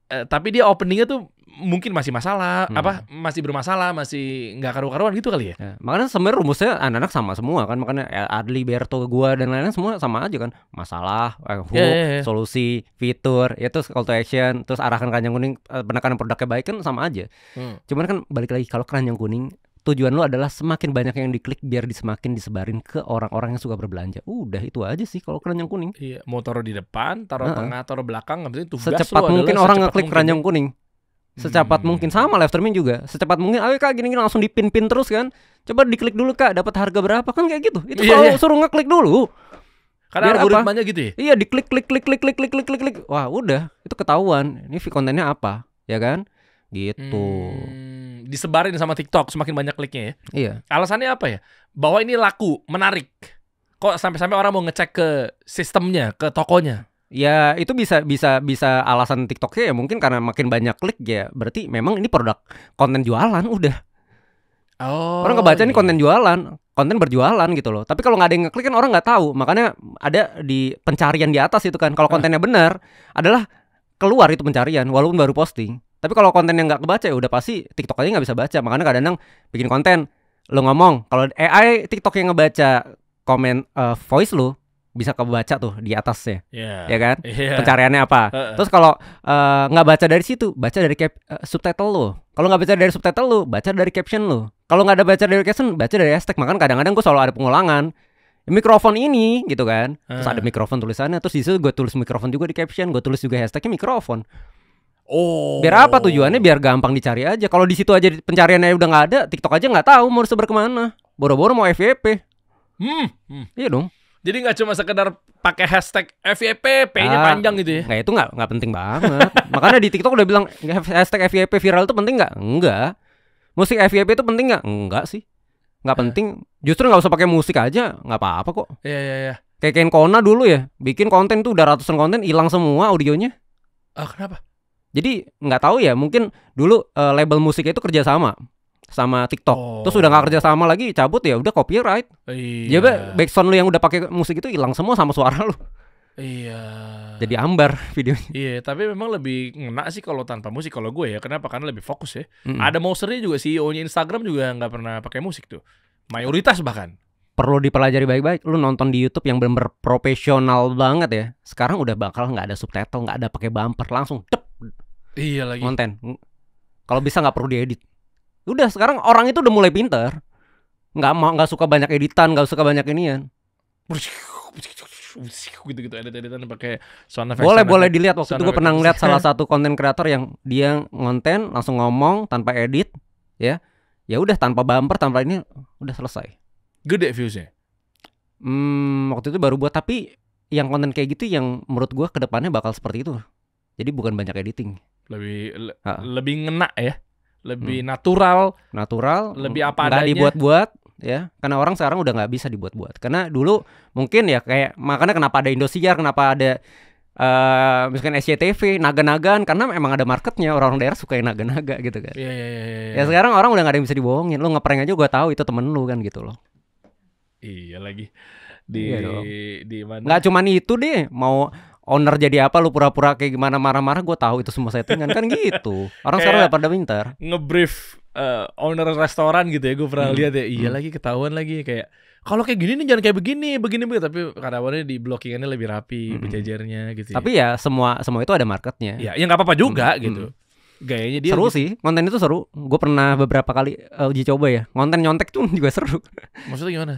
tapi dia openingnya tuh mungkin masih masalah, masih bermasalah, masih nggak karu-karuan gitu kali ya. Makanya sebenarnya rumusnya anak-anak sama semua kan, makanya Adli, Berto, gua dan lain-lain semua sama aja kan, masalah, hook, solusi, fitur, ya terus call to action, terus arahkan keranjang kuning, penekanan produknya baik kan sama aja. Cuman kan balik lagi kalau keranjang kuning tujuan lu adalah semakin banyak yang diklik biar semakin disebarin ke orang-orang yang suka berbelanja. Udah itu aja sih kalau keranjang kuning. Iya, mau taruh di depan, taruh tengah, taruh belakang, nggak tugas secepat mungkin orang ngeklik keranjang kuning. Secepat mungkin, sama live streaming juga. Secepat mungkin, ayo Kak gini-gini langsung dipin-pin terus kan. Coba diklik dulu Kak, dapat harga berapa kan kayak gitu. Itu suruh ngeklik dulu. Karena algoritmanya gitu ya. Iya, diklik klik. Wah, udah, itu ketahuan. Ini kontennya apa, ya kan? Gitu. Disebarin sama TikTok semakin banyak kliknya ya. Iya. Alasannya apa ya? Bahwa ini laku, menarik. Kok sampai-sampai orang mau ngecek ke sistemnya, ke tokonya? Ya itu bisa alasan TikToknya ya mungkin karena makin banyak klik ya berarti memang ini produk konten jualan udah. Orang kebaca ini konten jualan, konten berjualan gitu loh. Tapi kalau nggak ada yang ngeklik kan orang nggak tahu. Makanya ada di pencarian di atas itu kan. Kalau kontennya benar adalah keluar itu pencarian walaupun baru posting. Tapi kalau konten yang nggak kebaca ya udah pasti TikTok aja nggak bisa baca. Makanya kadang-kadang bikin konten, lo ngomong kalau AI TikTok yang ngebaca komen voice lo bisa kebaca tuh di atasnya, ya kan? Pencariannya apa? Terus kalau nggak baca dari situ, baca dari subtitle lo. Kalau nggak baca dari subtitle lo, baca dari caption lo. Kalau nggak ada baca dari caption, baca dari hashtag. Makanya kadang-kadang gue selalu ada pengulangan. Mikrofon ini gitu kan. Terus ada mikrofon tulisannya. Terus di situ gue tulis mikrofon juga di caption. Gue tulis juga hashtagnya mikrofon. Biar apa tujuannya? Biar gampang dicari aja. Kalau di situ aja pencariannya udah nggak ada, TikTok aja nggak tahu mau disebar kemana. Boro-boro mau FYP. Iya dong. Jadi nggak cuma sekedar pakai hashtag FYP, P-nya panjang gitu ya? Nggak, itu nggak penting banget. Makanya di TikTok udah bilang hashtag FYP viral itu penting nggak? Enggak. Musik FYP itu penting nggak? Enggak sih. Nggak penting. Justru nggak usah pakai musik aja, nggak apa-apa kok. Iya. Kayak Ken Kona dulu ya, bikin konten tuh udah ratusan konten, hilang semua audionya. Kenapa? Jadi nggak tahu ya, mungkin dulu label musiknya itu kerja sama TikTok. Terus udah nggak kerja sama lagi, cabut ya udah copyright. Iya. Jadi backsound lu yang udah pakai musik itu hilang semua sama suara lu. Iya. Jadi ambar videonya. Iya, tapi memang lebih ngena sih kalau tanpa musik kalau gue ya. Kenapa? Karena lebih fokus ya. Ada Mosernya juga, CEO-nya Instagram juga nggak pernah pakai musik tuh. Mayoritas bahkan. Perlu dipelajari baik-baik. Lu nonton di YouTube yang benar-benar profesional banget ya. Sekarang udah bakal nggak ada subtitle, nggak ada pakai bumper, langsung cep. Iya lagi. Konten. Kalau bisa nggak perlu diedit. Udah sekarang orang itu udah mulai pintar. Nggak suka banyak editan, nggak suka banyak inian. Gitu editan pakai sound effect. Boleh dilihat waktu itu gue pernah ngeliat salah satu konten kreator yang dia ngonten langsung ngomong tanpa edit, ya udah tanpa bumper, tanpa ini udah selesai. Gede viewsnya. Waktu itu baru buat, tapi yang konten kayak gitu yang menurut gue kedepannya bakal seperti itu. Jadi bukan banyak editing. Lebih ngena ya. Lebih natural, lebih apa adanya. Nggak dibuat-buat ya, karena orang sekarang udah nggak bisa dibuat-buat. Karena dulu mungkin ya kayak makanya kenapa ada Indosiar, kenapa ada misalkan SCTV, naga-nagaan, karena emang ada marketnya, orang daerah suka yang naga-naga gitu kan. Ya sekarang orang udah nggak ada yang bisa dibohongin. Lu ngeprank aja gue tahu itu temen lu kan gitu loh. Iya lagi di mana? Nggak cuman itu deh, mau owner jadi apa lu pura-pura kayak gimana marah-marah, gue tahu itu semua settingan kan gitu. Orang sekarang udah pada pintar. Ngebrief owner restoran gitu ya, gue pernah lihat ya. Iya lagi ketahuan lagi kayak kalau kayak gini nih jangan kayak begini, tapi kadang-kadang di blockingannya lebih rapi, berjejernya gitu. Tapi ya semua itu ada marketnya. Ya nggak apa-apa juga gitu. Gayanya dia seru gitu. Sih, konten itu seru. Gue pernah beberapa kali uji coba ya. Konten nyontek tuh juga seru. Maksudnya gimana?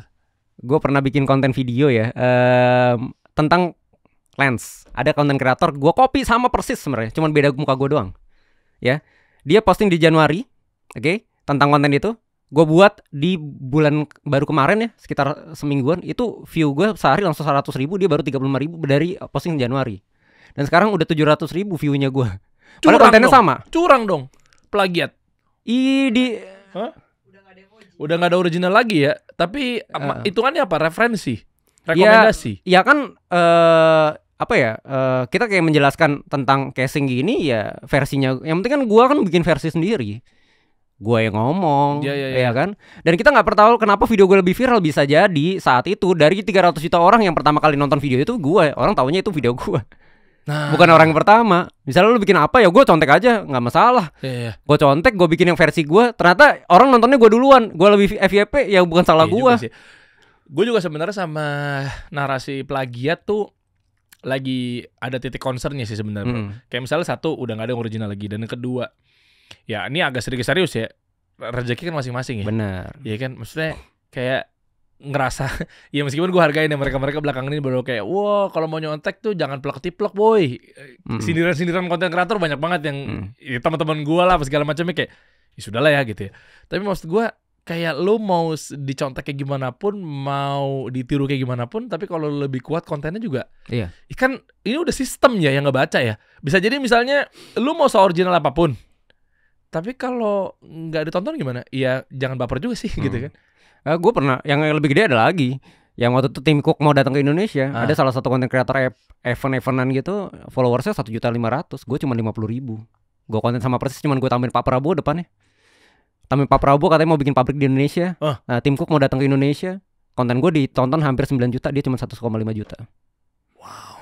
Gue pernah bikin konten video ya tentang Lens. Ada konten kreator, gue copy sama persis sebenarnya, cuman beda muka gue doang. Ya, dia posting di Januari, oke, tentang konten itu. Gue buat di bulan baru kemarin ya, sekitar semingguan. Itu view gue sehari langsung 100.000, dia baru 35.000 dari posting Januari. Dan sekarang udah 700.000 view-nya gue. Padahal kontennya sama. Curang dong, plagiat. Udah nggak ada original lagi ya. Tapi hitungannya apa? Referensi, rekomendasi. Ya kan. Kita kayak menjelaskan tentang casing gini ya versinya. Yang penting kan gue kan bikin versi sendiri, gue yang ngomong, ya kan. Dan kita nggak pernah tahu kenapa video gue lebih viral. Bisa jadi saat itu dari 300 juta orang yang pertama kali nonton video itu gue, orang taunya itu video gue. bukan orang yang pertama. Misalnya lu bikin apa ya gue contek aja, nggak masalah. Gue contek, gue bikin yang versi gue. Ternyata orang nontonnya gue duluan, gue lebih FYP, ya bukan salah gue. Gue juga sebenarnya sama narasi plagiat tuh lagi ada titik concernnya sih sebenarnya. Kayak misalnya satu udah nggak ada yang original lagi, dan yang kedua, ya ini agak sedikit serius ya. Rezeki kan masing-masing ya. Benar. Iya kan, maksudnya kayak ngerasa ya meskipun gue hargain ya mereka belakangan ini baru kayak wow kalau mau nyontek tuh jangan plek-tiplek boy. Sindiran-sindiran konten kreator banyak banget yang ya, teman-teman gue lah segala macamnya kayak ya sudahlah ya gitu ya. Tapi maksud gue kayak lu mau dicontek kayak gimana pun, mau ditiru kayak gimana pun, tapi kalau lebih kuat kontennya juga. Iya. Kan ini udah sistem ya yang ngebaca ya. Bisa jadi misalnya lu mau se-original apapun, tapi kalau nggak ditonton gimana? Iya jangan baper juga sih gitu kan. Gue pernah, yang lebih gede ada lagi. Yang waktu itu Tim Cook mau datang ke Indonesia, ada salah satu konten kreator event-eventan gitu, followersnya 1.500.000, gue cuma 50.000. Gue konten sama persis, cuman gue tambahin Pak Prabowo depannya. Tambahin Pak Prabowo katanya mau bikin pabrik di Indonesia. Tim Cook mau datang ke Indonesia, konten gue ditonton hampir 9 juta, dia cuma 1,5 juta. Wow.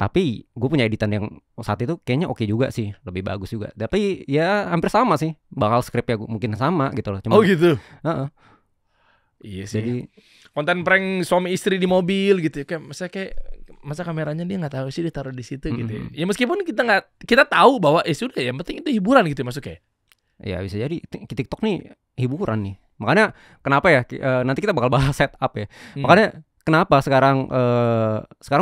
Tapi gue punya editan yang saat itu kayaknya oke juga sih, lebih bagus juga. Tapi ya hampir sama sih, bakal skripnya mungkin sama gitu loh. Cuman, oh gitu. Iya sih. Jadi konten prank suami istri di mobil gitu, kayak masa kameranya dia nggak tahu sih ditaruh di situ gitu. Ya meskipun kita tahu bahwa sudah yang penting itu hiburan gitu masuknya. Ya bisa jadi TikTok nih hiburan nih. Makanya kenapa ya nanti kita bakal bahas setup ya. Makanya kenapa sekarang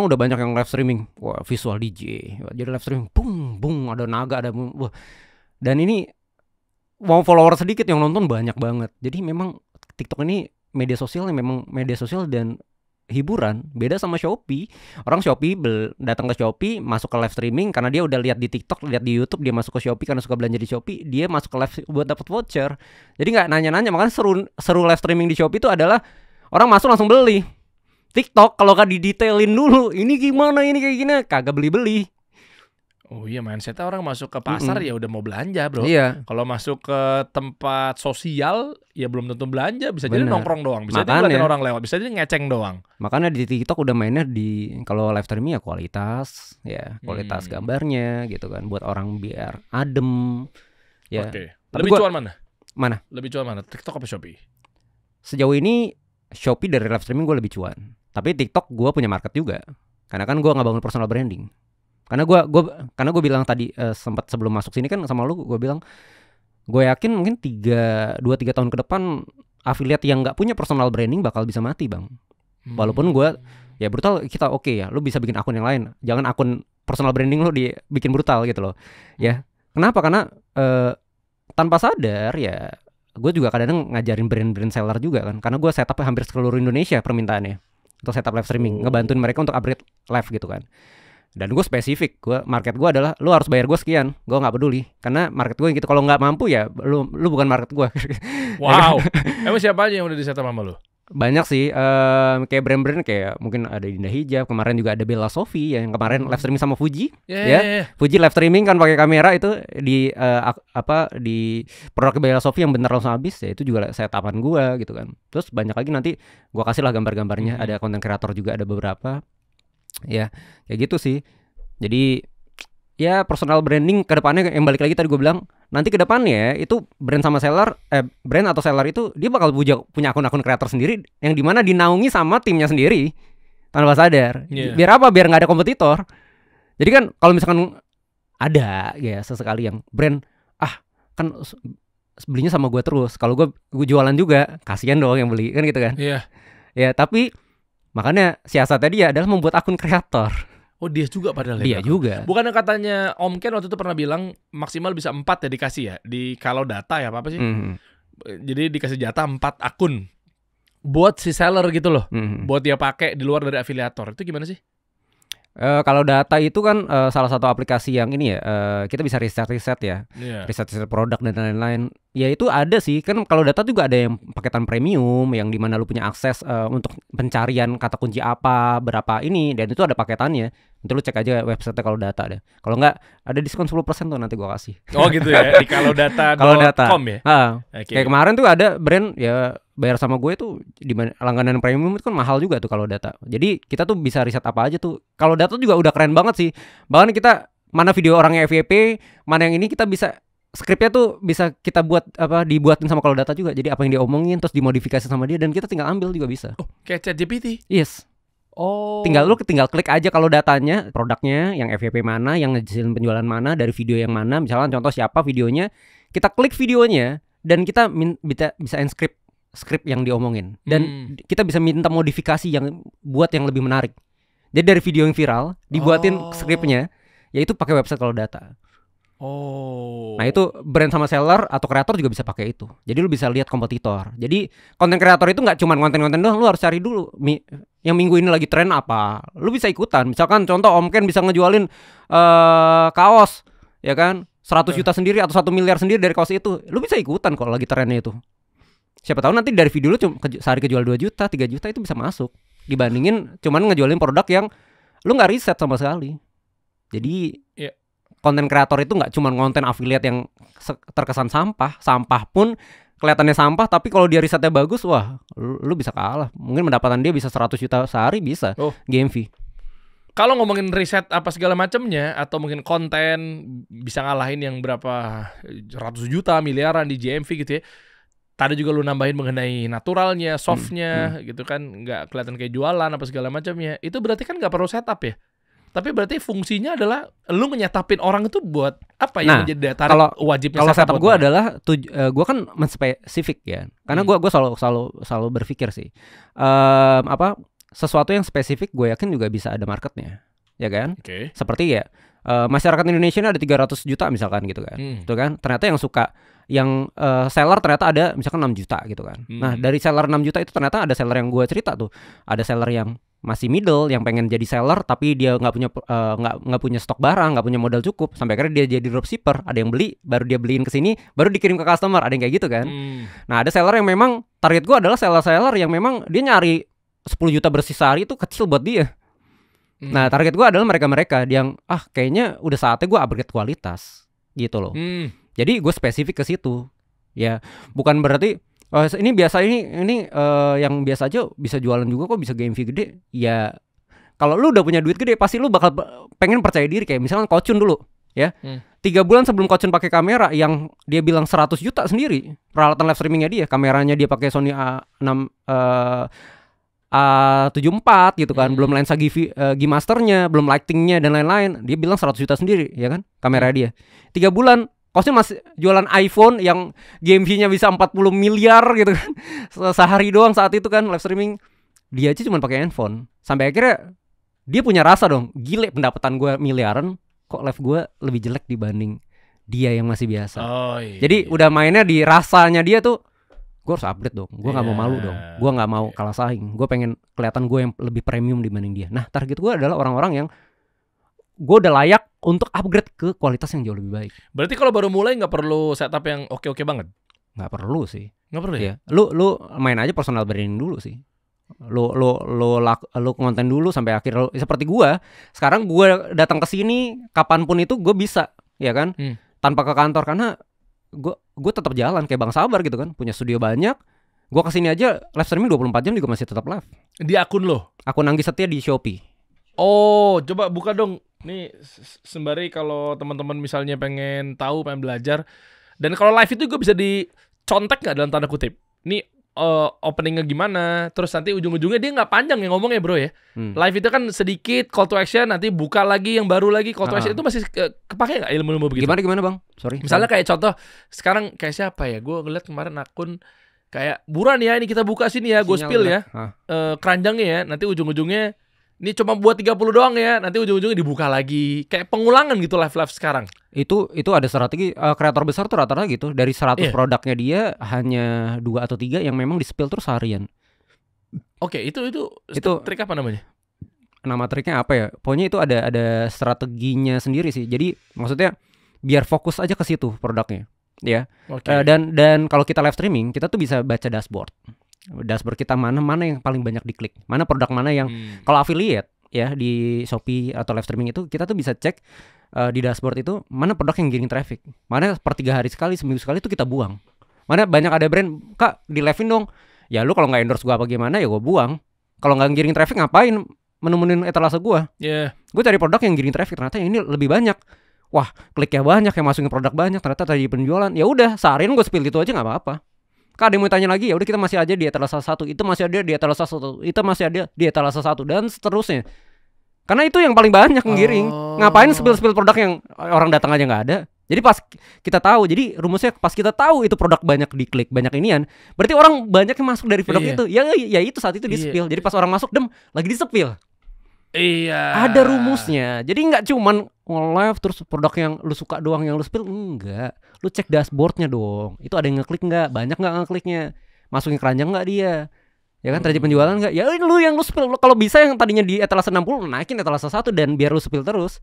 udah banyak yang live streaming, wah visual DJ, jadi live streaming, bung ada naga ada, wah. Dan ini mau follower sedikit yang nonton banyak banget. Jadi memang TikTok ini media sosial yang memang media sosial dan hiburan. Beda sama Shopee. Orang Shopee datang ke Shopee, masuk ke live streaming karena dia udah lihat di TikTok, lihat di YouTube, dia masuk ke Shopee karena suka belanja di Shopee, dia masuk ke live buat dapat voucher. Jadi nggak nanya-nanya. Makanya seru live streaming di Shopee itu adalah orang masuk langsung beli. TikTok kalau gak didetailin dulu, ini gimana, ini kayak gini, kagak beli-beli. Oh iya, mindsetnya orang masuk ke pasar ya udah mau belanja bro. Iya. Kalau masuk ke tempat sosial ya belum tentu belanja, bisa jadi nongkrong doang, bisa jadi ngeliatin orang lewat, bisa jadi ngeceng doang. Makanya di TikTok udah mainnya kalau live streaming ya kualitas gambarnya gitu kan, buat orang biar adem. Ya. Oke. Lebih cuan mana? Mana? Lebih cuan mana? TikTok apa Shopee? Sejauh ini Shopee dari live streaming gue lebih cuan. Tapi TikTok gue punya market juga. Karena kan gue nggak bangun personal branding. Karena gue bilang tadi sempat sebelum masuk sini kan sama lu, gue bilang gue yakin mungkin 2-3 tahun ke depan affiliate yang nggak punya personal branding bakal bisa mati bang. Walaupun gue ya brutal kita oke ya, lu bisa bikin akun yang lain. Jangan akun personal branding lu dibikin brutal gitu loh. Ya kenapa? Karena tanpa sadar ya gue juga kadang ngajarin brand-brand seller juga kan. Karena gue setupnya hampir seluruh Indonesia permintaannya untuk setup live streaming, ngebantuin mereka untuk upgrade live gitu kan. Dan gue spesifik, market gue adalah lu harus bayar gue sekian, gue nggak peduli karena market gue gitu. Kalau nggak mampu ya lu bukan market gue. Wow. Emang siapa aja yang udah disetup sama lu? Banyak sih, kayak brand-brand kayak mungkin ada Dinda Hijab, kemarin juga ada Bella Sophie yang kemarin live streaming sama Fuji. Fuji live streaming kan pakai kamera itu di di produk Bella Sophie yang bener langsung habis ya, itu juga setapan gue gitu kan. Terus banyak lagi nanti gue kasih lah gambar-gambarnya, ada konten kreator juga ada beberapa. Ya kayak gitu sih. Jadi ya personal branding ke depannya yang balik lagi tadi gue bilang, nanti ke depannya itu brand sama seller, brand atau seller itu dia bakal punya akun-akun kreator sendiri yang dimana dinaungi sama timnya sendiri tanpa sadar. Biar apa? Biar nggak ada kompetitor. Jadi kan kalau misalkan ada ya sesekali yang brand kan belinya sama gue terus, kalau gue jualan juga kasihan dong yang beli kan gitu kan. Ya tapi makanya siasatnya dia adalah membuat akun kreator. Oh dia juga padahal. Dia juga. Bukannya katanya Om Ken waktu itu pernah bilang maksimal bisa 4 ya dikasih ya di kalau data ya apa sih? Jadi dikasih jatah 4 akun buat si seller gitu loh, buat dia pakai di luar dari afiliator. Itu gimana sih? Kalau data itu kan salah satu aplikasi yang ini ya, kita bisa riset ya, riset produk dan lain-lain. Ya itu ada sih kan. Kalau data juga ada yang paketan premium yang dimana lu punya akses untuk pencarian kata kunci apa berapa ini, dan itu ada paketannya. Nanti lu cek aja website kalau data deh. Kalau nggak ada diskon 10% tuh nanti gua kasih. Oh gitu ya, di kalodata.com ya. Kayak kemarin tuh ada brand ya bayar sama gue tuh langganan premium itu kan mahal juga tuh kalau data. Jadi kita tuh bisa riset apa aja tuh. Kalau data juga udah keren banget sih. Bahkan kita mana video orangnya FYP, mana yang ini kita bisa skripnya tuh bisa kita buat dibuatin sama kalau data juga. Jadi apa yang dia omongin terus dimodifikasi sama dia dan kita tinggal ambil juga bisa. Oh, kayak ChatGPT. Yes. Oh. Tinggal klik aja kalau datanya, produknya yang FYP mana, yang ngehasilin penjualan mana, dari video yang mana, misalkan contoh siapa videonya, kita klik videonya dan kita bisa script yang diomongin dan kita bisa minta modifikasi yang buat yang lebih menarik. Jadi dari video yang viral dibuatin scriptnya, yaitu pakai website kalau data. Oh. Nah itu brand sama seller atau kreator juga bisa pakai itu. Jadi lu bisa lihat kompetitor. Jadi konten kreator itu nggak cuma konten-konten doang, lu harus cari dulu yang minggu ini lagi tren apa. Lu bisa ikutan. Misalkan contoh Om Ken bisa ngejualin kaos, ya kan, 100 juta sendiri atau 1 miliar sendiri dari kaos itu. Lu bisa ikutan kalau lagi trennya itu. Siapa tahu nanti dari video lu sehari kejual 2 juta, 3 juta itu bisa masuk. Dibandingin cuman ngejualin produk yang lu nggak riset sama sekali. Jadi konten kreator itu nggak cuma konten affiliate yang terkesan sampah pun kelihatannya sampah, tapi kalau dia risetnya bagus, wah, lu bisa kalah. Mungkin pendapatan dia bisa 100 juta sehari bisa. GMV. Kalau ngomongin riset apa segala macamnya atau mungkin konten bisa ngalahin yang berapa ratus juta, miliaran di GMV gitu ya. Tadi juga lu nambahin mengenai naturalnya, softnya gitu kan, nggak kelihatan kayak jualan apa segala macamnya. Itu berarti kan nggak perlu setup ya? Tapi berarti fungsinya adalah lu nyetapin orang itu buat apa yang menjadi daya tarik wajibnya. Kalau setup gue adalah gue kan menspesifik ya. Karena gue selalu berpikir sih sesuatu yang spesifik gue yakin juga bisa ada marketnya, ya kan? Seperti ya masyarakat Indonesia ini ada 300 juta misalkan gitu kan. Itu kan ternyata yang suka yang seller ternyata ada misalkan 6 juta gitu kan. Nah, dari seller 6 juta itu ternyata ada seller yang gue cerita tuh. Ada seller yang masih middle yang pengen jadi seller tapi dia nggak punya stok barang, nggak punya modal cukup, sampai akhirnya dia jadi dropshipper. Ada yang beli, baru dia beliin ke sini, baru dikirim ke customer. Ada yang kayak gitu kan. Nah, ada seller yang memang target gue adalah seller yang memang dia nyari 10 juta bersih sehari itu kecil buat dia. Nah, target gue adalah mereka yang kayaknya udah saatnya gue upgrade kualitas gitu loh. Jadi gue spesifik ke situ. Ya, bukan berarti ini biasa ini yang biasa aja bisa jualan juga kok, bisa GMV gede. Ya kalau lu udah punya duit gede pasti lu bakal pengen percaya diri. Kayak misalkan Kocun dulu ya. 3 bulan sebelum Kocun pakai kamera yang dia bilang 100 juta sendiri, peralatan live streamingnya dia, kameranya dia pakai Sony A74 gitu kan, belum lensa G-Masternya, belum lightingnya dan lain-lain. Dia bilang 100 juta sendiri ya kan kamera dia. 3 bulan Kosnya masih jualan iPhone yang GMV-nya bisa 40 miliar gitu kan. Sehari doang saat itu kan live streaming. Dia aja cuma pakai handphone. Sampai akhirnya dia punya rasa dong, gile pendapatan gue miliaran, kok live gue lebih jelek dibanding dia yang masih biasa. Jadi udah mainnya di rasanya dia tuh, gue harus upgrade dong. Gue gak mau malu dong. Gue gak mau kalah saing. Gue pengen kelihatan gue yang lebih premium dibanding dia. Nah, target gue adalah orang-orang yang gue udah layak untuk upgrade ke kualitas yang jauh lebih baik. Berarti kalau baru mulai nggak perlu setup yang oke banget? Nggak perlu sih. Nggak perlu ya? Lu main aja personal branding dulu sih. Lu konten dulu sampai akhir. Seperti gue. Sekarang gue datang ke sini kapanpun itu gue bisa, ya kan? Tanpa ke kantor, karena gue tetap jalan kayak Bang Sabar gitu kan. Punya studio banyak. Gue kesini aja live streaming 24 jam juga masih tetap live. Di akun lo? Akun Anggi Setia di Shopee. Oh, coba buka dong. Nih sembari kalau teman-teman misalnya pengen tahu, pengen belajar. Dan kalau live itu juga bisa dicontek nggak dalam tanda kutip? Nih openingnya gimana? Terus nanti ujung-ujungnya dia nggak panjang ya ngomongnya bro ya. Live itu kan sedikit call to action, nanti buka lagi yang baru lagi call to action. Itu masih kepake nggak ilmu-ilmu begitu? Gimana bang? Sorry. Misalnya kayak contoh sekarang kayak siapa ya? Gue ngeliat kemarin akun kayak Buran ya, ini kita buka sini ya, gue spill ya. Keranjangnya ya, nanti ujung-ujungnya ini cuma buat 30 doang ya, nanti ujung-ujungnya dibuka lagi. Kayak pengulangan gitu live sekarang. Itu ada strategi kreator besar tuh rata-rata gitu. Dari 100 produknya dia hanya 2 atau 3 yang memang di-spill terus harian. Oke, itu trik apa namanya? Nama triknya apa ya? Pokoknya itu ada strateginya sendiri sih. Jadi maksudnya biar fokus aja ke situ produknya, ya. Dan kalau kita live streaming, kita tuh bisa baca dashboard kita mana yang paling banyak diklik, mana produk mana yang kalau affiliate ya di Shopee atau live streaming itu kita tuh bisa cek di dashboard itu mana produk yang giring traffic, mana per 3 hari sekali, seminggu sekali itu kita buang. Mana banyak ada brand, Kak di live-in dong Ya lu kalau nggak endorse gue apa gimana ya gue buang. Kalau nggak giring traffic ngapain menemuin etalase gue? Gue cari produk yang giring traffic, ternyata yang ini lebih banyak. Wah, kliknya banyak, yang masukin produk banyak, ternyata tadi penjualan. Ya udah, seharian gue spill itu aja nggak apa-apa. Kak, ada yang mau tanya lagi, ya udah kita masih aja di etalase 1, itu masih ada di etalase 1, itu masih ada di etalase 1 dan seterusnya. Karena itu yang paling banyak ngiring. Ngapain spill produk yang orang datang aja nggak ada? Jadi pas kita tahu, jadi rumusnya pas kita tahu itu produk banyak diklik, banyak inian, berarti orang banyak yang masuk dari produk itu. Ya itu saat itu di spill. Jadi pas orang masuk lagi di spill. Iya. Ada rumusnya. Jadi nggak cuman nge-live terus produk yang lu suka doang yang lu spill, enggak. Lu cek dashboardnya dong. Itu ada yang ngeklik nggak? Banyak nggak ngekliknya? Masukin keranjang nggak dia? Ya kan, terjadi penjualan nggak? Ya lu yang lu spill. Kalau bisa yang tadinya di etalase 60 naikin etalase 1 dan biar lu spill terus.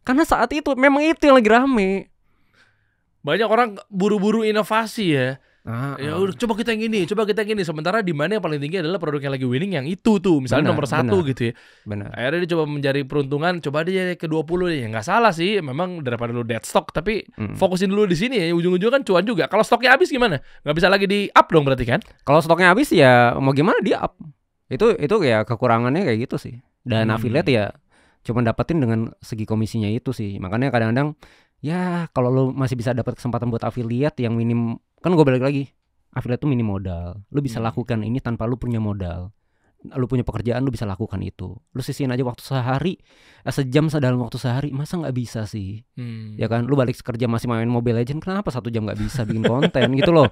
Karena saat itu memang itu yang lagi rame. Banyak orang buru-buru inovasi ya. Ya udah coba kita yang ini, sementara di mana yang paling tinggi adalah produk yang lagi winning yang itu tuh, misalnya nomor 1 gitu ya. Benar. Akhirnya dia coba mencari peruntungan, coba dia ke 20 ya, nggak salah sih, memang daripada lu dead stock, tapi fokusin dulu di sini ya, ujung-ujungnya kan cuan juga. Kalau stoknya habis gimana? Nggak bisa lagi di up dong berarti kan? Kalau stoknya habis ya mau gimana dia up. Itu ya kekurangannya kayak gitu sih. Dan affiliate ya cuma dapetin dengan segi komisinya itu sih. Makanya kadang-kadang ya kalau lu masih bisa dapat kesempatan buat affiliate yang minim, kan gue balik lagi, affiliate tuh minim modal. Lu bisa lakukan ini tanpa lu punya modal. Lu punya pekerjaan, lu bisa lakukan itu. Lu sisihin aja waktu sehari, sejam dalam waktu sehari, masa nggak bisa sih? Ya kan, lu balik kerja masih main Mobile Legends, kenapa 1 jam nggak bisa bikin konten gitu loh?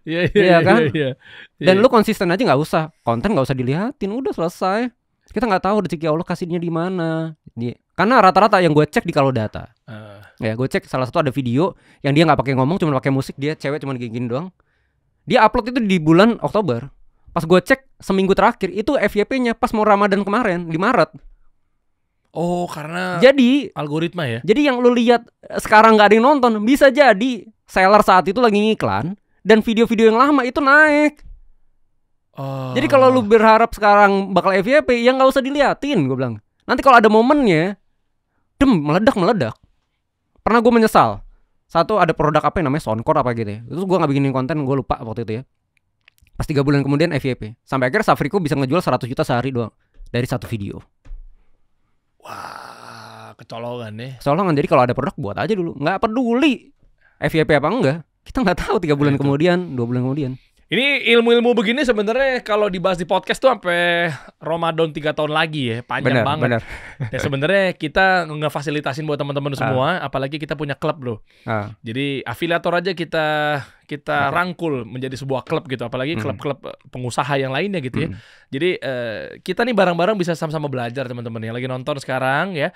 Iya kan? Dan lu konsisten aja, nggak usah konten, nggak usah dilihatin, udah selesai. Kita nggak tahu rezeki Allah kasihnya di mana. Karena rata-rata yang gue cek di Kalau Data, ya gue cek salah satu ada video yang dia nggak pakai ngomong, cuma pakai musik, dia cewek cuma gini doang. Dia upload itu di bulan Oktober. Pas gue cek seminggu terakhir itu FYP-nya pas mau Ramadan kemarin di Maret. Oh, karena jadi algoritma ya. Jadi yang lu lihat sekarang nggak ada yang nonton, bisa jadi seller saat itu lagi ngiklan dan video-video yang lama itu naik. Jadi kalau lu berharap sekarang bakal FYP, ya nggak usah diliatin, gue bilang. Nanti kalau ada momennya, meledak. Pernah gue menyesal. Satu ada produk apa yang namanya Soundcore apa gitu ya. Itu gue gak bikinin konten, gue lupa waktu itu ya. Pas 3 bulan kemudian FYP. Sampai akhirnya Safrico bisa ngejual 100 juta sehari doang dari satu video. Wah, kecolongan nih. Kecolongan. Jadi kalau ada produk buat aja dulu. Gak peduli FYP apa enggak. Kita gak tahu 3 bulan kemudian, 2 bulan kemudian. Ini ilmu-ilmu begini sebenarnya kalau dibahas di podcast tuh sampai Ramadan 3 tahun lagi ya, panjang banget. Bener. Ya sebenarnya kita ngefasilitasin buat teman-teman semua, apalagi kita punya klub bro. Jadi afiliator aja kita rangkul menjadi sebuah klub gitu, apalagi klub-klub pengusaha yang lainnya gitu ya. Jadi kita nih bareng-bareng bisa sama-sama belajar teman-teman yang lagi nonton sekarang ya.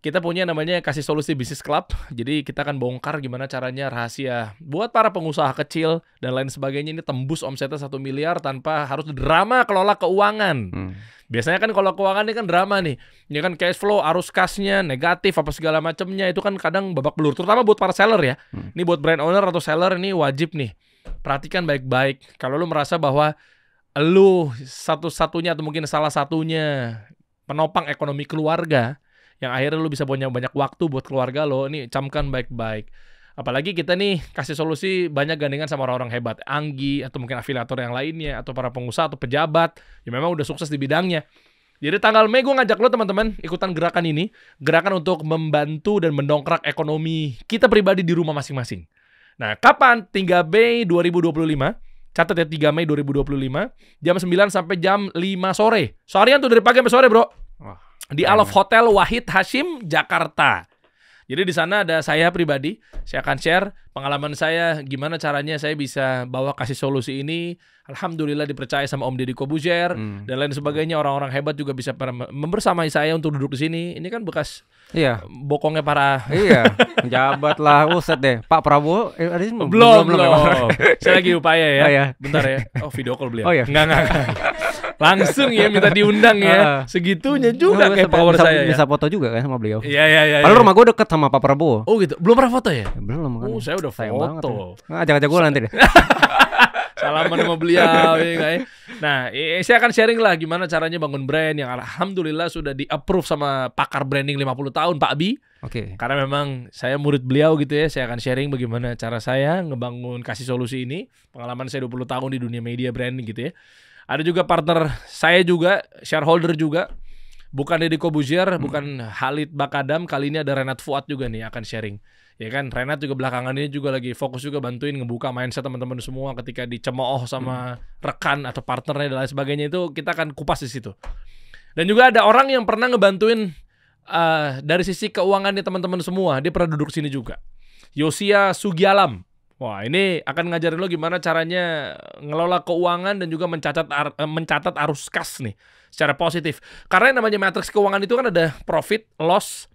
Kita punya namanya Kasih Solusi Bisnis Club. Jadi kita akan bongkar gimana caranya rahasia buat para pengusaha kecil dan lain sebagainya ini tembus omsetnya 1 miliar tanpa harus drama kelola keuangan. Biasanya kan kalau keuangan ini kan drama nih. Ini kan cash flow, arus kasnya negatif apa segala macamnya, itu kan kadang babak belur. Terutama buat para seller ya. Ini buat brand owner atau seller ini wajib nih. Perhatikan baik-baik. Kalau lu merasa bahwa lu satu-satunya atau mungkin salah satunya penopang ekonomi keluarga, yang akhirnya lu bisa punya banyak waktu buat keluarga lo, ini camkan baik-baik. Apalagi kita nih Kasih Solusi banyak gandengan sama orang-orang hebat, Anggi atau mungkin afiliator yang lainnya atau para pengusaha atau pejabat yang memang udah sukses di bidangnya. Jadi tanggal Mei gue ngajak lo teman-teman ikutan gerakan ini, gerakan untuk membantu dan mendongkrak ekonomi kita pribadi di rumah masing-masing. Nah, kapan? 3 Mei 2025. Catat ya, 3 Mei 2025 jam 9 sampai jam 5 sore. Seharian tuh dari pagi sampai sore, bro. Di Alof Hotel Wahid Hashim, Jakarta. Jadi di sana ada saya pribadi, saya akan share pengalaman saya gimana caranya saya bisa bawa Kasih Solusi ini. Alhamdulillah dipercaya sama Om Deddy Kobuzier dan lain sebagainya. Orang-orang hebat juga bisa membersamai saya untuk duduk di sini. Ini kan bekas bokongnya para pejabat lah, uset deh. Pak Prabowo belum. Saya lagi upaya ya. Bentar ya. Oh, video call beliau. Enggak. Langsung ya minta diundang ya. Segitunya juga kayak power saya ya. Bisa foto juga kan sama beliau. Iya. Padahal rumah gue deket sama Pak Prabowo. Oh gitu. Belum pernah foto ya? Belum kan. Oh, saya udah foto. Ajak-ajak gue nanti deh. Salaman sama beliau ya. Nah, saya akan sharing lah gimana caranya bangun brand yang alhamdulillah sudah di-approve sama pakar branding 50 tahun Pak Abi. Oke. Karena memang saya murid beliau gitu ya, saya akan sharing bagaimana cara saya ngebangun Kasih Solusi ini. Pengalaman saya 20 tahun di dunia media branding gitu ya. Ada juga partner saya juga, shareholder juga. Bukan Deddy Kobuzier, bukan Khalid Bakadam, kali ini ada Renat Fuad juga nih akan sharing. Ya kan, Renat juga belakangan ini juga lagi fokus juga bantuin ngebuka mindset teman-teman semua ketika dicemooh sama rekan atau partnernya dan lain sebagainya, itu kita akan kupas di situ. Dan juga ada orang yang pernah ngebantuin dari sisi keuangannya teman-teman semua, dia pernah duduk sini juga. Yosia Sugialam. Wah, ini akan ngajarin lo gimana caranya ngelola keuangan dan juga mencatat arus kas nih secara positif. Karena yang namanya matriks keuangan itu kan ada profit, loss,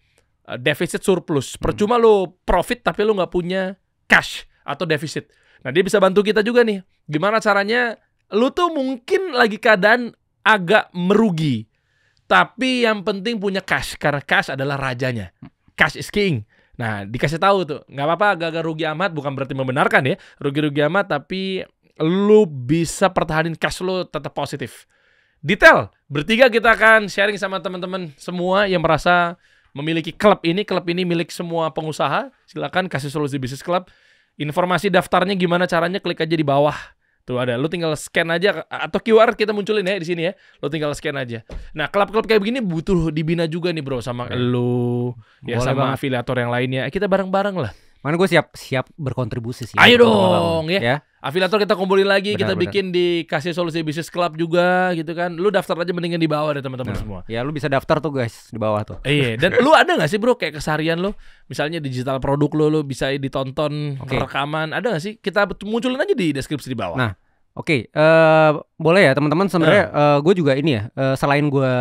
defisit, surplus. Percuma lo profit tapi lo nggak punya cash atau defisit. Nah, dia bisa bantu kita juga nih. Gimana caranya lo tuh mungkin lagi keadaan agak merugi, tapi yang penting punya cash, karena cash adalah rajanya. Cash is king. Nah, dikasih tahu tuh, nggak apa-apa agak-agak rugi amat, bukan berarti membenarkan ya, rugi-rugi amat, tapi lu bisa pertahanin cash lu tetap positif. Detail, bertiga kita akan sharing sama teman-teman semua yang merasa memiliki klub ini milik semua pengusaha. Silakan Kasih Solusi Bisnis Club. Informasi daftarnya gimana caranya, klik aja di bawah. Tuh ada, lu tinggal scan aja atau QR kita munculin ya di sini ya. Lu tinggal scan aja. Nah, klub-klub kayak begini butuh dibina juga nih, Bro, sama lu ya, sama afiliator yang lainnya. Kita bareng-bareng lah. Mana gue siap berkontribusi sih. Ayo dong ya. Afiliator kita kumpulin lagi, Benar. bikin di Kasih Solusi Bisnis Club juga gitu kan. Lu daftar aja mendingan di bawah deh teman-teman semua. Ya, lu bisa daftar tuh guys di bawah tuh. Iya, dan lu ada nggak sih, Bro, kayak keseharian lu, misalnya digital produk lu bisa ditonton rekaman, ada nggak sih? Kita munculin aja di deskripsi di bawah. Nah, oke, boleh ya teman-teman. Sebenarnya gue juga ini ya, selain gue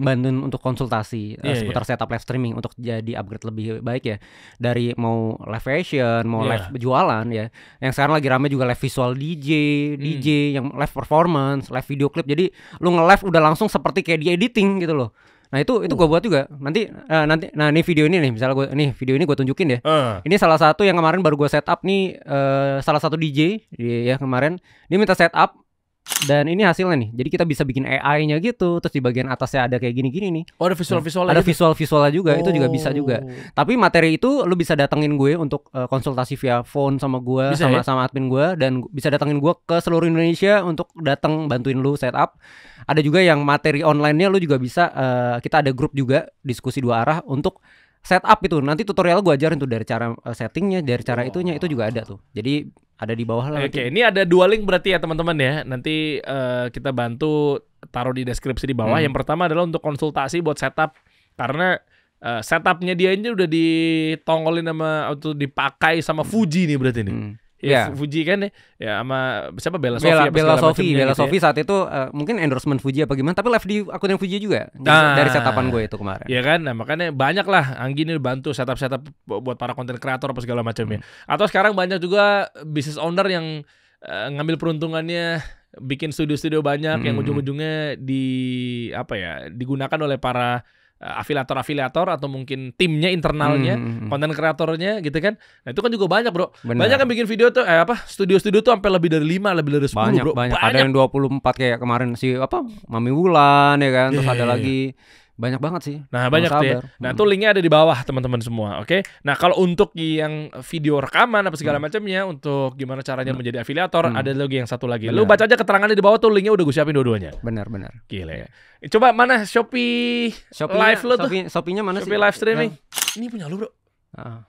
bantuin untuk konsultasi seputar setup live streaming untuk jadi upgrade lebih baik ya, dari mau live fashion, mau live jualan ya, yang sekarang lagi rame juga live visual DJ yang live performance, live video clip. Jadi lu nge-live udah langsung seperti kayak di editing gitu loh. Nah itu gue buat juga nanti ini video ini nih, misalnya video ini gue tunjukin deh. Ini salah satu yang kemarin baru gue setup nih, salah satu DJ ya kemarin dia minta setup. Dan ini hasilnya nih. Jadi kita bisa bikin AI-nya gitu. Terus di bagian atasnya ada kayak gini-gini nih. Oh, ada visual-visualnya. Ada visual-visualnya juga. Itu juga bisa juga. Tapi materi itu lu bisa datengin gue untuk konsultasi via phone sama gue, sama admin gue, dan bisa datengin gue ke seluruh Indonesia untuk datang bantuin lu setup. Ada juga yang materi online-nya lu juga bisa, kita ada grup juga diskusi dua arah untuk setup itu. Nanti tutorial gue ajarin tuh dari cara settingnya, dari cara itunya, itu juga ada tuh. Jadi ada di bawah lah. Oke, ini ada 2 link berarti ya teman-teman ya. Nanti kita bantu taruh di deskripsi di bawah. Yang pertama adalah untuk konsultasi buat setup, karena setupnya dia ini udah ditongolin sama atau dipakai sama Fuji nih berarti nih. Ya, Fuji kan ya sama siapa, Bella Sophie saat itu mungkin endorsement Fuji apa gimana, tapi live di akun yang Fuji juga dari setupan gue itu kemarin. Iya kan, nah makanya banyak lah Anggi ini bantu setup buat para konten kreator apa segala macamnya. Atau sekarang banyak juga business owner yang ngambil peruntungannya bikin studio-studio banyak yang ujung-ujungnya digunakan oleh para afiliator atau mungkin timnya internalnya, konten kreatornya gitu kan. Nah itu kan juga banyak, Bro. Bener. Banyak yang bikin video tuh studio-studio tuh sampai lebih dari 5, lebih dari 10, Bro. Banyak. Ada yang 24 kayak kemarin si Mami Wulan ya kan. Terus ada lagi banyak banget sih. Nah, banyak tuh ya. Nah, tuh linknya ada di bawah teman-teman semua, oke? Nah, kalau untuk yang video rekaman apa segala macamnya, untuk gimana caranya menjadi afiliator, ada lagi yang satu lagi. Lu baca aja keterangannya di bawah tuh, linknya udah gue siapin dua-duanya. Benar. Gila ya. Coba mana Shopee live lo tuh? Shopee-nya mana sih? Shopee live streaming. Ini punya lu, Bro. Nah,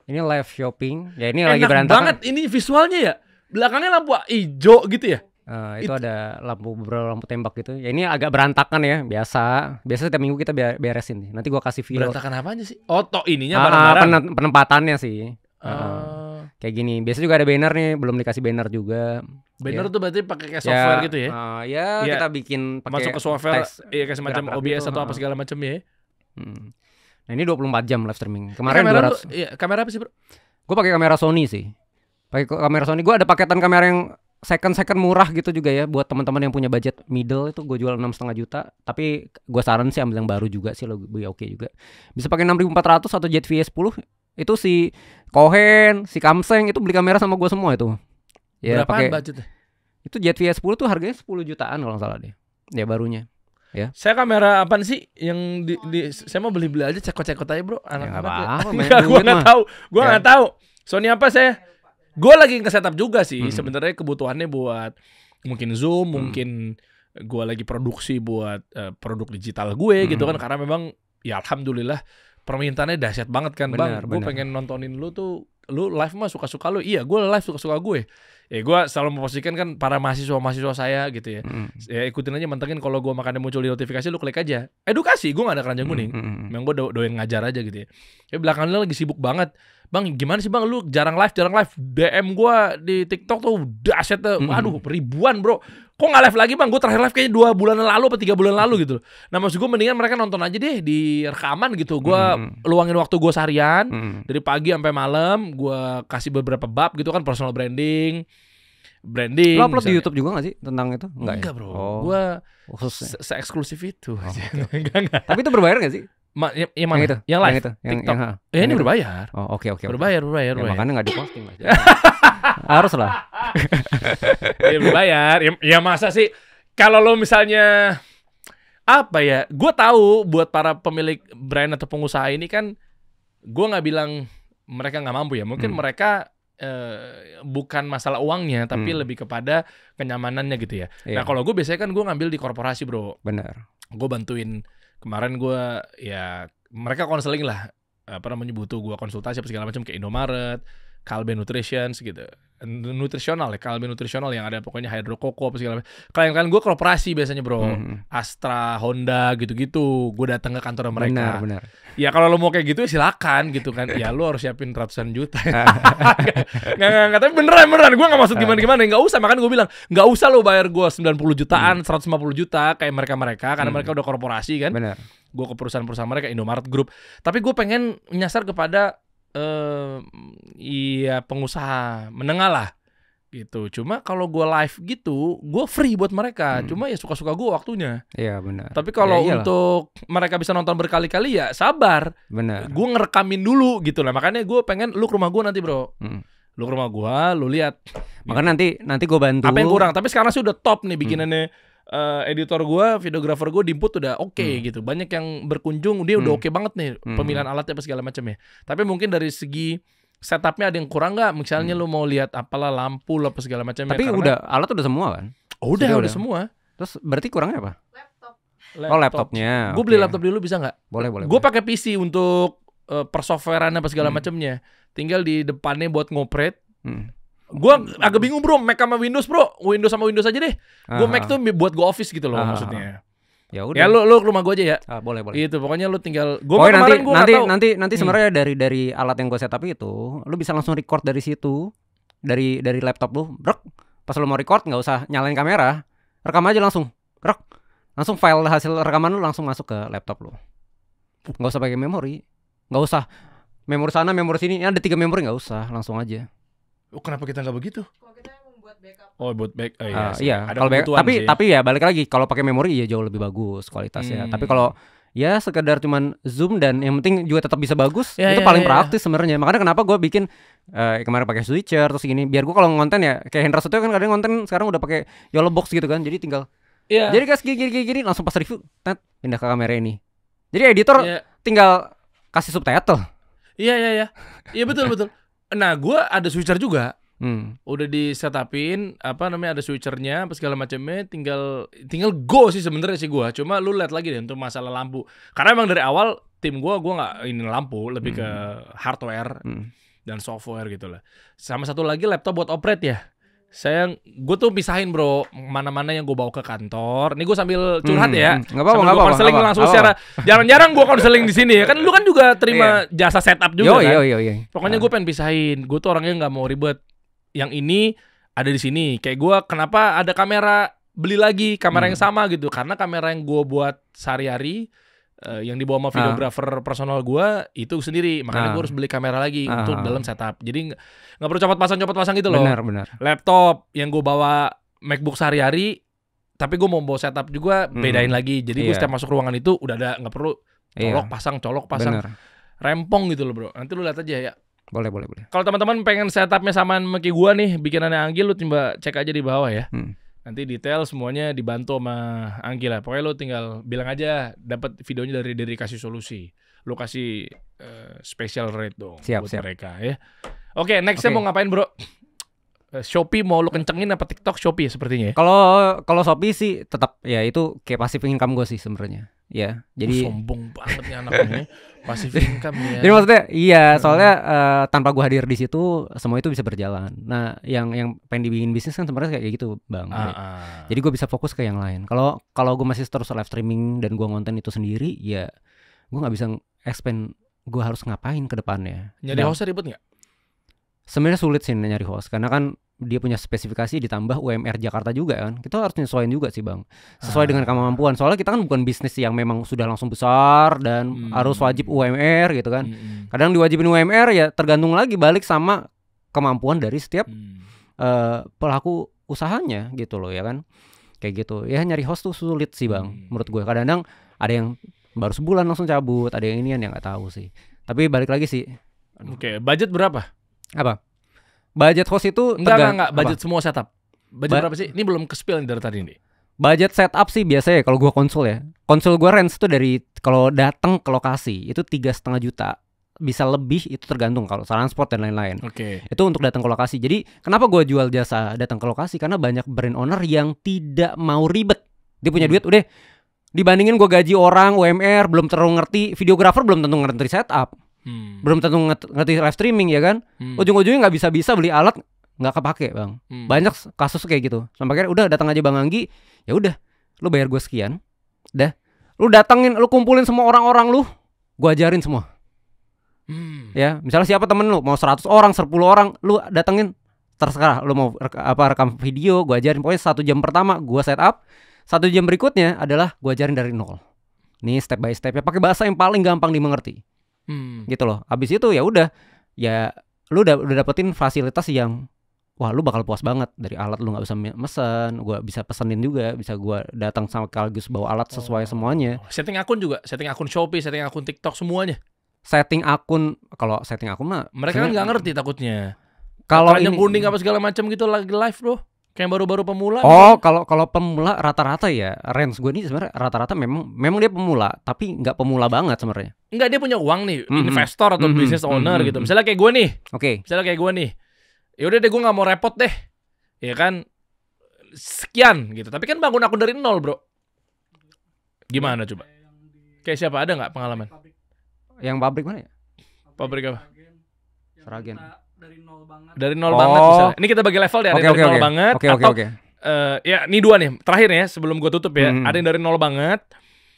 ini live shopping. Ya ini lagi berantakan. Banget ini visualnya ya. Belakangnya lampu hijau gitu ya. Itu ada beberapa lampu tembak gitu. Ya ini agak berantakan ya, biasa setiap minggu kita beresin nih. Nanti gua kasih video. Berantakan apanya sih? Oh, ininya barang-barang. Penempatannya sih. Kayak gini. Biasa juga ada banner nih, belum dikasih banner juga. Banner tuh berarti pakai kayak software gitu ya? Kita bikin pakai masuk ke software, kayak semacam OBS atau apa segala macam ya. Nah, ini 24 jam live streaming. Kemarin 200. Kamera apa sih, Bro? Gue pakai kamera Sony sih. Pakai kamera Sony. Gue ada paketan kamera yang second murah gitu juga ya, buat teman-teman yang punya budget middle. Itu gue jual 6,5 juta. Tapi gue saran sih ambil yang baru juga sih, lebih oke juga. Bisa pakai 6400 atau ZV-E10. Itu si Cohen, si Kamseng itu beli kamera sama gue semua itu. Ya, berapaan budgetnya? Itu ZV-E10 tuh harganya 10 jutaan kalau nggak salah deh. Ya barunya. Ya. Saya kamera apaan sih yang saya mau beli aja, cekot-cekot aja bro. Apa-apa, Gue nggak tahu. Gue nggak tahu. Sony apa saya? Gue lagi nge-setup juga sih. Sebenarnya kebutuhannya buat mungkin Zoom, mungkin gue lagi produksi buat produk digital gue gitu kan. Karena memang ya alhamdulillah permintaannya dahsyat banget kan. Bang, gue pengen nontonin lu tuh. Lu live mah suka-suka lu. Iya, gue live suka-suka gue. Ya gue selalu memposisikan kan para mahasiswa saya gitu ya. Ya ikutin aja, mantengin kalau gue makannya muncul di notifikasi, lu klik aja. Edukasi, gue gak ada keranjang kuning. Memang gue doyan ngajar aja gitu ya. Ya belakangan lagi sibuk banget. Bang, gimana sih bang, lu jarang live. DM gue di TikTok tuh dahsyat tuh. Waduh, ribuan bro. Kok gak live lagi bang? Gue terakhir live kayaknya 2 bulan lalu atau 3 bulan lalu gitu. Nah maksud gue mendingan mereka nonton aja deh di rekaman gitu. Gue luangin waktu gue seharian. Dari pagi sampai malam. Gue kasih beberapa bab gitu kan. Personal branding. Lo upload di YouTube juga gak sih tentang itu? Enggak bro. Gue se-eksklusif itu. Enggak. Tapi itu berbayar gak sih? Yang mana? Itu, yang live? itu, TikTok. Ini berbayar. Oh oke. Berbayar. Ya, makanya gak diposting lah. Harus lah. Ya berbayar. Ya masa sih? Kalau lo misalnya apa ya? Gue tahu buat para pemilik brand atau pengusaha ini kan, gue nggak bilang mereka nggak mampu ya. Mungkin mereka bukan masalah uangnya, tapi lebih kepada kenyamanannya gitu ya. Nah kalau gue biasanya kan gue ngambil di korporasi bro. Benar. Gue bantuin kemarin gue ya mereka konseling lah, apa namanya, butuh gue konsultasi apa segala macam kayak Indomaret, Kalbe Nutrition gitu, nutrisional ya, Kalbe Nutrisional yang ada pokoknya Hydro Coco apa segala macam. Klien gue korporasi biasanya bro, Astra, Honda gitu-gitu. Gue datang ke kantor mereka. Benar. Ya kalau lo mau kayak gitu silakan gitu kan. Ya lo harus siapin ratusan juta. Nggak, tapi beneran. Gue nggak maksud gimana. Nggak usah. Makanya gue bilang nggak usah lo bayar gue 90 jutaan, 150 juta kayak mereka karena mereka udah korporasi kan. Benar. Gue ke perusahaan-perusahaan mereka, Indomaret Group. Tapi gue pengen nyasar kepada pengusaha menengah lah gitu. Cuma kalau gue live gitu, gue free buat mereka. Cuma ya suka-suka gue waktunya. Iya benar. Tapi kalau untuk mereka bisa nonton berkali-kali ya sabar. Benar. Gue ngerekamin dulu gitu lah. Makanya gue pengen lu ke rumah gue nanti bro. Lu ke rumah gue, lu lihat. Makanya nanti gue bantu. Apa yang kurang? Tapi sekarang sih udah top nih bikinannya. Editor gue, videografer gue, di input udah oke gitu. Banyak yang berkunjung, dia udah oke banget nih pemilihan alatnya apa segala macam ya. Tapi mungkin dari segi setupnya ada yang kurang nggak? Misalnya lu mau lihat apalah lampu lah apa segala macam. Tapi ya, udah alat udah semua kan? Udah semua. Terus berarti kurangnya apa? Laptop. Oh laptopnya. Gue beli laptop dulu bisa nggak? Boleh. Gue pakai PC untuk persoftwarean apa segala macamnya. Tinggal di depannya buat ngoperate. Gue agak bingung bro, Mac sama Windows bro. Windows sama Windows aja deh. Gue Mac tuh buat gue office gitu loh maksudnya. Ya udah. Ya lu ke rumah gue aja ya. Boleh. Gitu, pokoknya lu tinggal. Nanti sebenarnya dari alat yang gue setup itu, lu bisa langsung record dari situ, dari laptop lu. Brek. Pas lu mau record nggak usah nyalain kamera, rekam aja langsung. Brek. Langsung file hasil rekaman lu langsung masuk ke laptop lu. Nggak usah pakai memori, nggak usah memori sana memori sini. Ada 3 memori, nggak usah, langsung aja. Kenapa kita nggak begitu? Kalau kita membuat backup. Oh, buat backup. Iya. Ada kalau kebutuhan tapi ya balik lagi, kalau pakai memori ya jauh lebih bagus kualitasnya. Tapi kalau ya sekedar cuman zoom dan yang penting juga tetap bisa bagus, itu paling praktis sebenarnya. Makanya kenapa gue bikin kemarin pakai switcher terus gini, biar gue kalau ngonten ya kayak Hendra Sutio kan kadang ngonten sekarang udah pakai Yolo Box gitu kan. Jadi tinggal jadi guys gini langsung pas review pindah ke kamera ini. Jadi editor tinggal kasih subtitle. Iya. Iya betul. Nah, gue ada switcher juga. Udah di setupin ada switchernya apa segala macamnya, tinggal go sih sebenarnya sih gue. Cuma lu lihat lagi deh untuk masalah lampu. Karena emang dari awal tim gue nggak ini lampu, lebih ke hardware dan software gitu lah. Sama satu lagi laptop buat operate ya. Gue tuh pisahin bro, mana-mana yang gue bawa ke kantor. Ini gue sambil curhat ya. Nggak apa-apa. Konseling langsung secara jarang-jarang gue konseling di sini ya. Kan lu kan juga terima jasa setup juga kan. Iya. Pokoknya gue pengen pisahin. Gue tuh orangnya nggak mau ribet. Yang ini ada di sini. Kayak gue kenapa ada kamera, beli lagi kamera yang sama gitu. Karena kamera yang gue buat sehari-hari yang dibawa sama videografer personal gue itu sendiri. Makanya gue harus beli kamera lagi untuk dalam setup. Jadi nggak perlu copot pasang gitu loh. Benar. Laptop yang gue bawa MacBook sehari-hari, tapi gue mau bawa setup juga, bedain lagi. Jadi gue setiap masuk ruangan itu udah ada, nggak perlu colok pasang. Bener. Rempong gitu loh bro. Nanti lu lihat aja ya. Boleh. Kalau teman-teman pengen setupnya samaan sama kayak gue nih, bikinannya Anggi, lu coba cek aja di bawah ya. Nanti detail semuanya dibantu sama Anggi lah. Pokoknya lo tinggal bilang aja dapat videonya dari kasih solusi. Lo kasih special rate dong buat mereka ya. Oke, nextnya mau ngapain bro? Shopee mau lo kencengin apa TikTok? Shopee sepertinya ya? Kalau Shopee sih tetap ya itu kayak passive income gue sih sebenarnya. Ya, jadi sombong banget nih anaknya. Passive income ya. Jadi maksudnya iya, soalnya tanpa gue hadir di situ semua itu bisa berjalan. Nah, yang pengen dibikin bisnis kan sebenarnya kayak gitu, Bang. Jadi gue bisa fokus ke yang lain. Kalau gue masih terus live streaming dan gue ngonten itu sendiri, ya gue nggak bisa expand gue harus ngapain ke depannya. Nyari host ribet nggak? Sebenarnya sulit sih nyari host karena kan dia punya spesifikasi ditambah UMR Jakarta juga kan. Kita harus nyesuaiin juga sih Bang. Sesuai dengan kemampuan. Soalnya kita kan bukan bisnis yang memang sudah langsung besar dan harus wajib UMR gitu kan. Kadang diwajibin UMR ya tergantung lagi balik sama kemampuan dari setiap pelaku usahanya gitu loh ya kan. Kayak gitu. Ya nyari host tuh sulit sih Bang menurut gue. Kadang-kadang ada yang baru sebulan langsung cabut, ada yang ini yang nggak tahu sih. Tapi balik lagi sih. Oke, budget berapa? Apa? Budget host itu enggak budget semua setup. Budget berapa sih? Ini belum ke-spill dari tadi nih. Budget setup sih biasanya kalau gua konsul ya. Konsul gua range itu dari kalau datang ke lokasi itu 3,5 juta. Bisa lebih itu tergantung kalau transport dan lain-lain. Oke. Itu untuk datang ke lokasi. Jadi kenapa gua jual jasa datang ke lokasi? Karena banyak brand owner yang tidak mau ribet. Dia punya duit udah dibandingin gua gaji orang UMR belum terlalu ngerti, videographer belum tentu ngerti setup. Belum tentu ngerti live streaming ya kan. Ujung-ujungnya nggak bisa beli alat nggak kepake Bang. Banyak kasus kayak gitu. Sampai akhirnya udah datang aja Bang Anggi, ya udah lu bayar gue sekian, dah lu datangin, lu kumpulin semua orang-orang lu, gue ajarin semua. Ya misalnya siapa temen lu mau 100 orang 10 orang lu datengin, terserah lu mau rekam video, gue ajarin. Pokoknya 1 jam pertama gue setup, 1 jam berikutnya adalah gue ajarin dari nol. Nih step by stepnya pakai bahasa yang paling gampang dimengerti. Gitu loh. Abis itu ya udah, ya lu udah dapetin fasilitas yang wah lu bakal puas banget. Dari alat lu nggak usah mesen, gua bisa pesenin juga, bisa gua datang sama sekaligus bawa alat sesuai semuanya. Setting akun juga, setting akun Shopee, setting akun TikTok semuanya. Setting akun, kalau setting akun mah mereka kan nggak ngerti takutnya. Kalau yang kuning apa segala macam gitu lagi live bro. Kayak baru-baru pemula. Oh, kalau pemula rata-rata ya range gue ini sebenarnya rata-rata memang dia pemula, tapi nggak pemula banget sebenarnya. Enggak, dia punya uang nih, investor atau business owner gitu. Misalnya kayak gue nih. Oke. Misalnya kayak gue nih. Ya udah deh gue nggak mau repot deh. Ya kan sekian gitu. Tapi kan bangun akun dari nol, Bro. Gimana coba? Kayak siapa, ada nggak pengalaman? Yang pabrik mana ya? Pabrik apa? Seragen. Dari nol banget misalnya. Ini kita bagi level deh, ada dari nol banget atau ya ini dua nih terakhir ya sebelum gue tutup ya. Ada yang dari nol banget.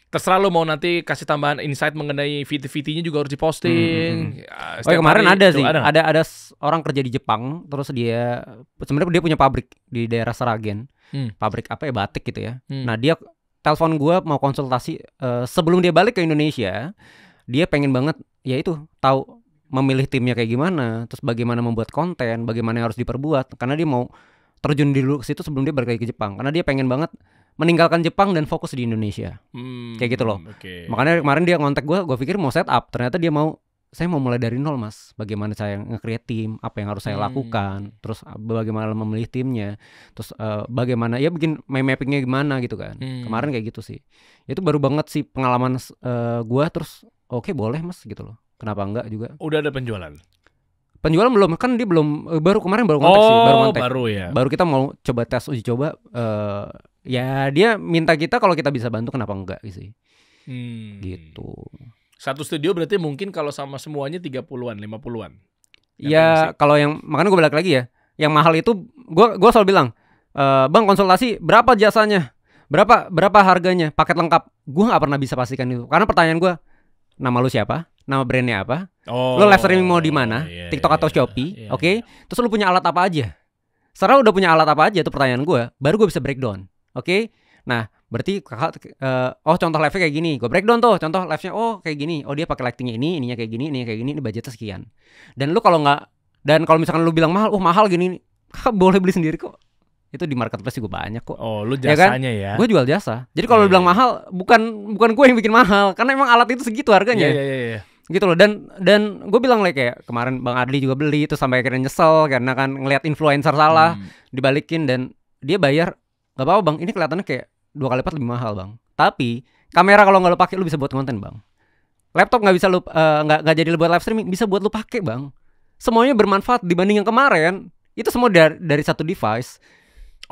Terserah lo mau nanti kasih tambahan insight mengenai VT-VT-nya juga harus diposting. Kemarin ada sih. Ada orang kerja di Jepang, terus dia sebenarnya dia punya pabrik di daerah Seragen. Pabrik apa ya, batik gitu ya. Nah, dia telepon gue mau konsultasi sebelum dia balik ke Indonesia. Dia pengen banget ya itu tahu memilih timnya kayak gimana, terus bagaimana membuat konten, bagaimana yang harus diperbuat, karena dia mau terjun dulu ke situ sebelum dia balik lagi ke Jepang, karena dia pengen banget meninggalkan Jepang dan fokus di Indonesia, kayak gitu loh. Makanya kemarin dia ngontak gue pikir mau setup, ternyata dia mau, saya mau mulai dari nol mas, bagaimana saya nge-create tim, apa yang harus saya lakukan, terus bagaimana memilih timnya, terus bagaimana ya bikin mind mappingnya gimana gitu kan. Kemarin kayak gitu sih, itu baru banget sih pengalaman gue, terus oke, boleh mas gitu loh. Kenapa enggak juga? Udah ada penjualan? Penjualan belum, kan dia belum, baru kemarin baru kontak sih, baru kontak. Ya. Baru kita mau coba tes uji coba, ya dia minta kita kalau kita bisa bantu kenapa enggak sih. Gitu. Satu studio berarti mungkin kalau sama semuanya 30-an, 50-an. Ya kalau yang, makanya gue balik lagi ya, yang mahal itu gue selalu bilang, bang konsultasi berapa jasanya, berapa harganya, paket lengkap. Gue nggak pernah bisa pastikan itu, karena pertanyaan gue, nama lu siapa? Nama brandnya apa? Lo live streaming mau di mana? TikTok atau Shopee? Oke. Terus lo punya alat apa aja? Setelah udah punya alat apa aja, itu pertanyaan gue, baru gue bisa breakdown. Oke. Nah, berarti contoh live-nya kayak gini. Gue breakdown tuh, contoh live-nya kayak gini. Dia pakai lightingnya ini, ininya kayak gini, ininya kayak gini, ini budgetnya sekian. Dan lu kalau misalkan lu bilang mahal, mahal gini, boleh beli sendiri kok. Itu di marketplace juga banyak kok. Lu jasanya ya? Gue jual jasa. Jadi kalau lu bilang mahal, bukan gue yang bikin mahal, karena emang alat itu segitu harganya. Iya. Gitu loh. Dan gue bilang kayak kemarin Bang Adli juga beli, terus sampai akhirnya nyesel karena kan ngelihat influencer salah dibalikin, dan dia bayar Gak apa-apa bang, ini kelihatannya kayak 2 kali lipat lebih mahal bang. Tapi kamera kalau nggak lo pakai lo bisa buat konten bang. Laptop nggak bisa lo nggak jadi lo buat live streaming, bisa buat lo pakai bang. Semuanya bermanfaat dibanding yang kemarin. Itu semua dari satu device.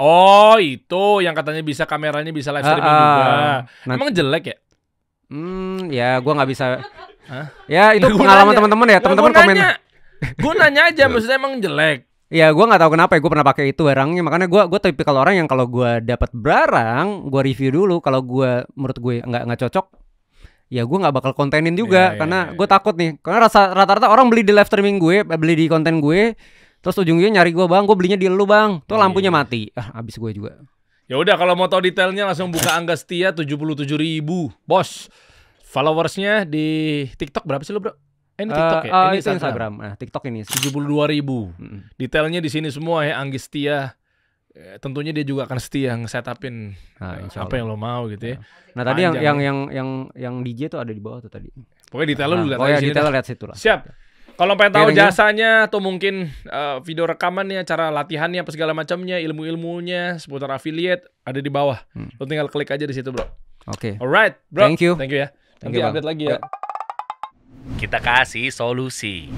Oh itu yang katanya bisa kameranya bisa live streaming juga. Emang jelek ya? Ya gue nggak bisa. Ya itu pengalaman teman-teman ya. Teman-teman komen. Gue nanya aja, maksudnya emang jelek. Ya gue nggak tahu kenapa ya, gue pernah pakai itu barangnya, makanya gue tipikal orang yang kalau gue dapat barang gue review dulu, kalau gue menurut gue nggak cocok, ya gue nggak bakal kontenin juga, karena gue takut nih, karena rata-rata orang beli di live streaming gue, beli di konten gue, terus ujungnya nyari gue bang, gue belinya di lu bang, tuh lampunya mati, abis gue juga. Ya udah kalau mau tahu detailnya langsung buka Angga Setia 77.000 bos, followersnya di TikTok berapa sih lo bro? Ini TikTok ya? Ini Instagram. Nah, TikTok ini 72.000. Detailnya di sini semua ya, Anggi Setia. Tentunya dia juga akan setia nge-setupin apa yang lo mau gitu ya. Nah, tadi yang DJ tuh ada di bawah tuh tadi. Pokoknya detail lo lihat aja sini. Detail lihat situ lah. Siap. Kalau pengen tahu jasanya atau mungkin video rekamannya, cara latihannya apa segala macamnya, ilmu-ilmunya seputar affiliate ada di bawah. Lo tinggal klik aja di situ, bro. Oke. Alright, bro. Thank you ya. Nanti update lagi ya. Kita kasih solusi.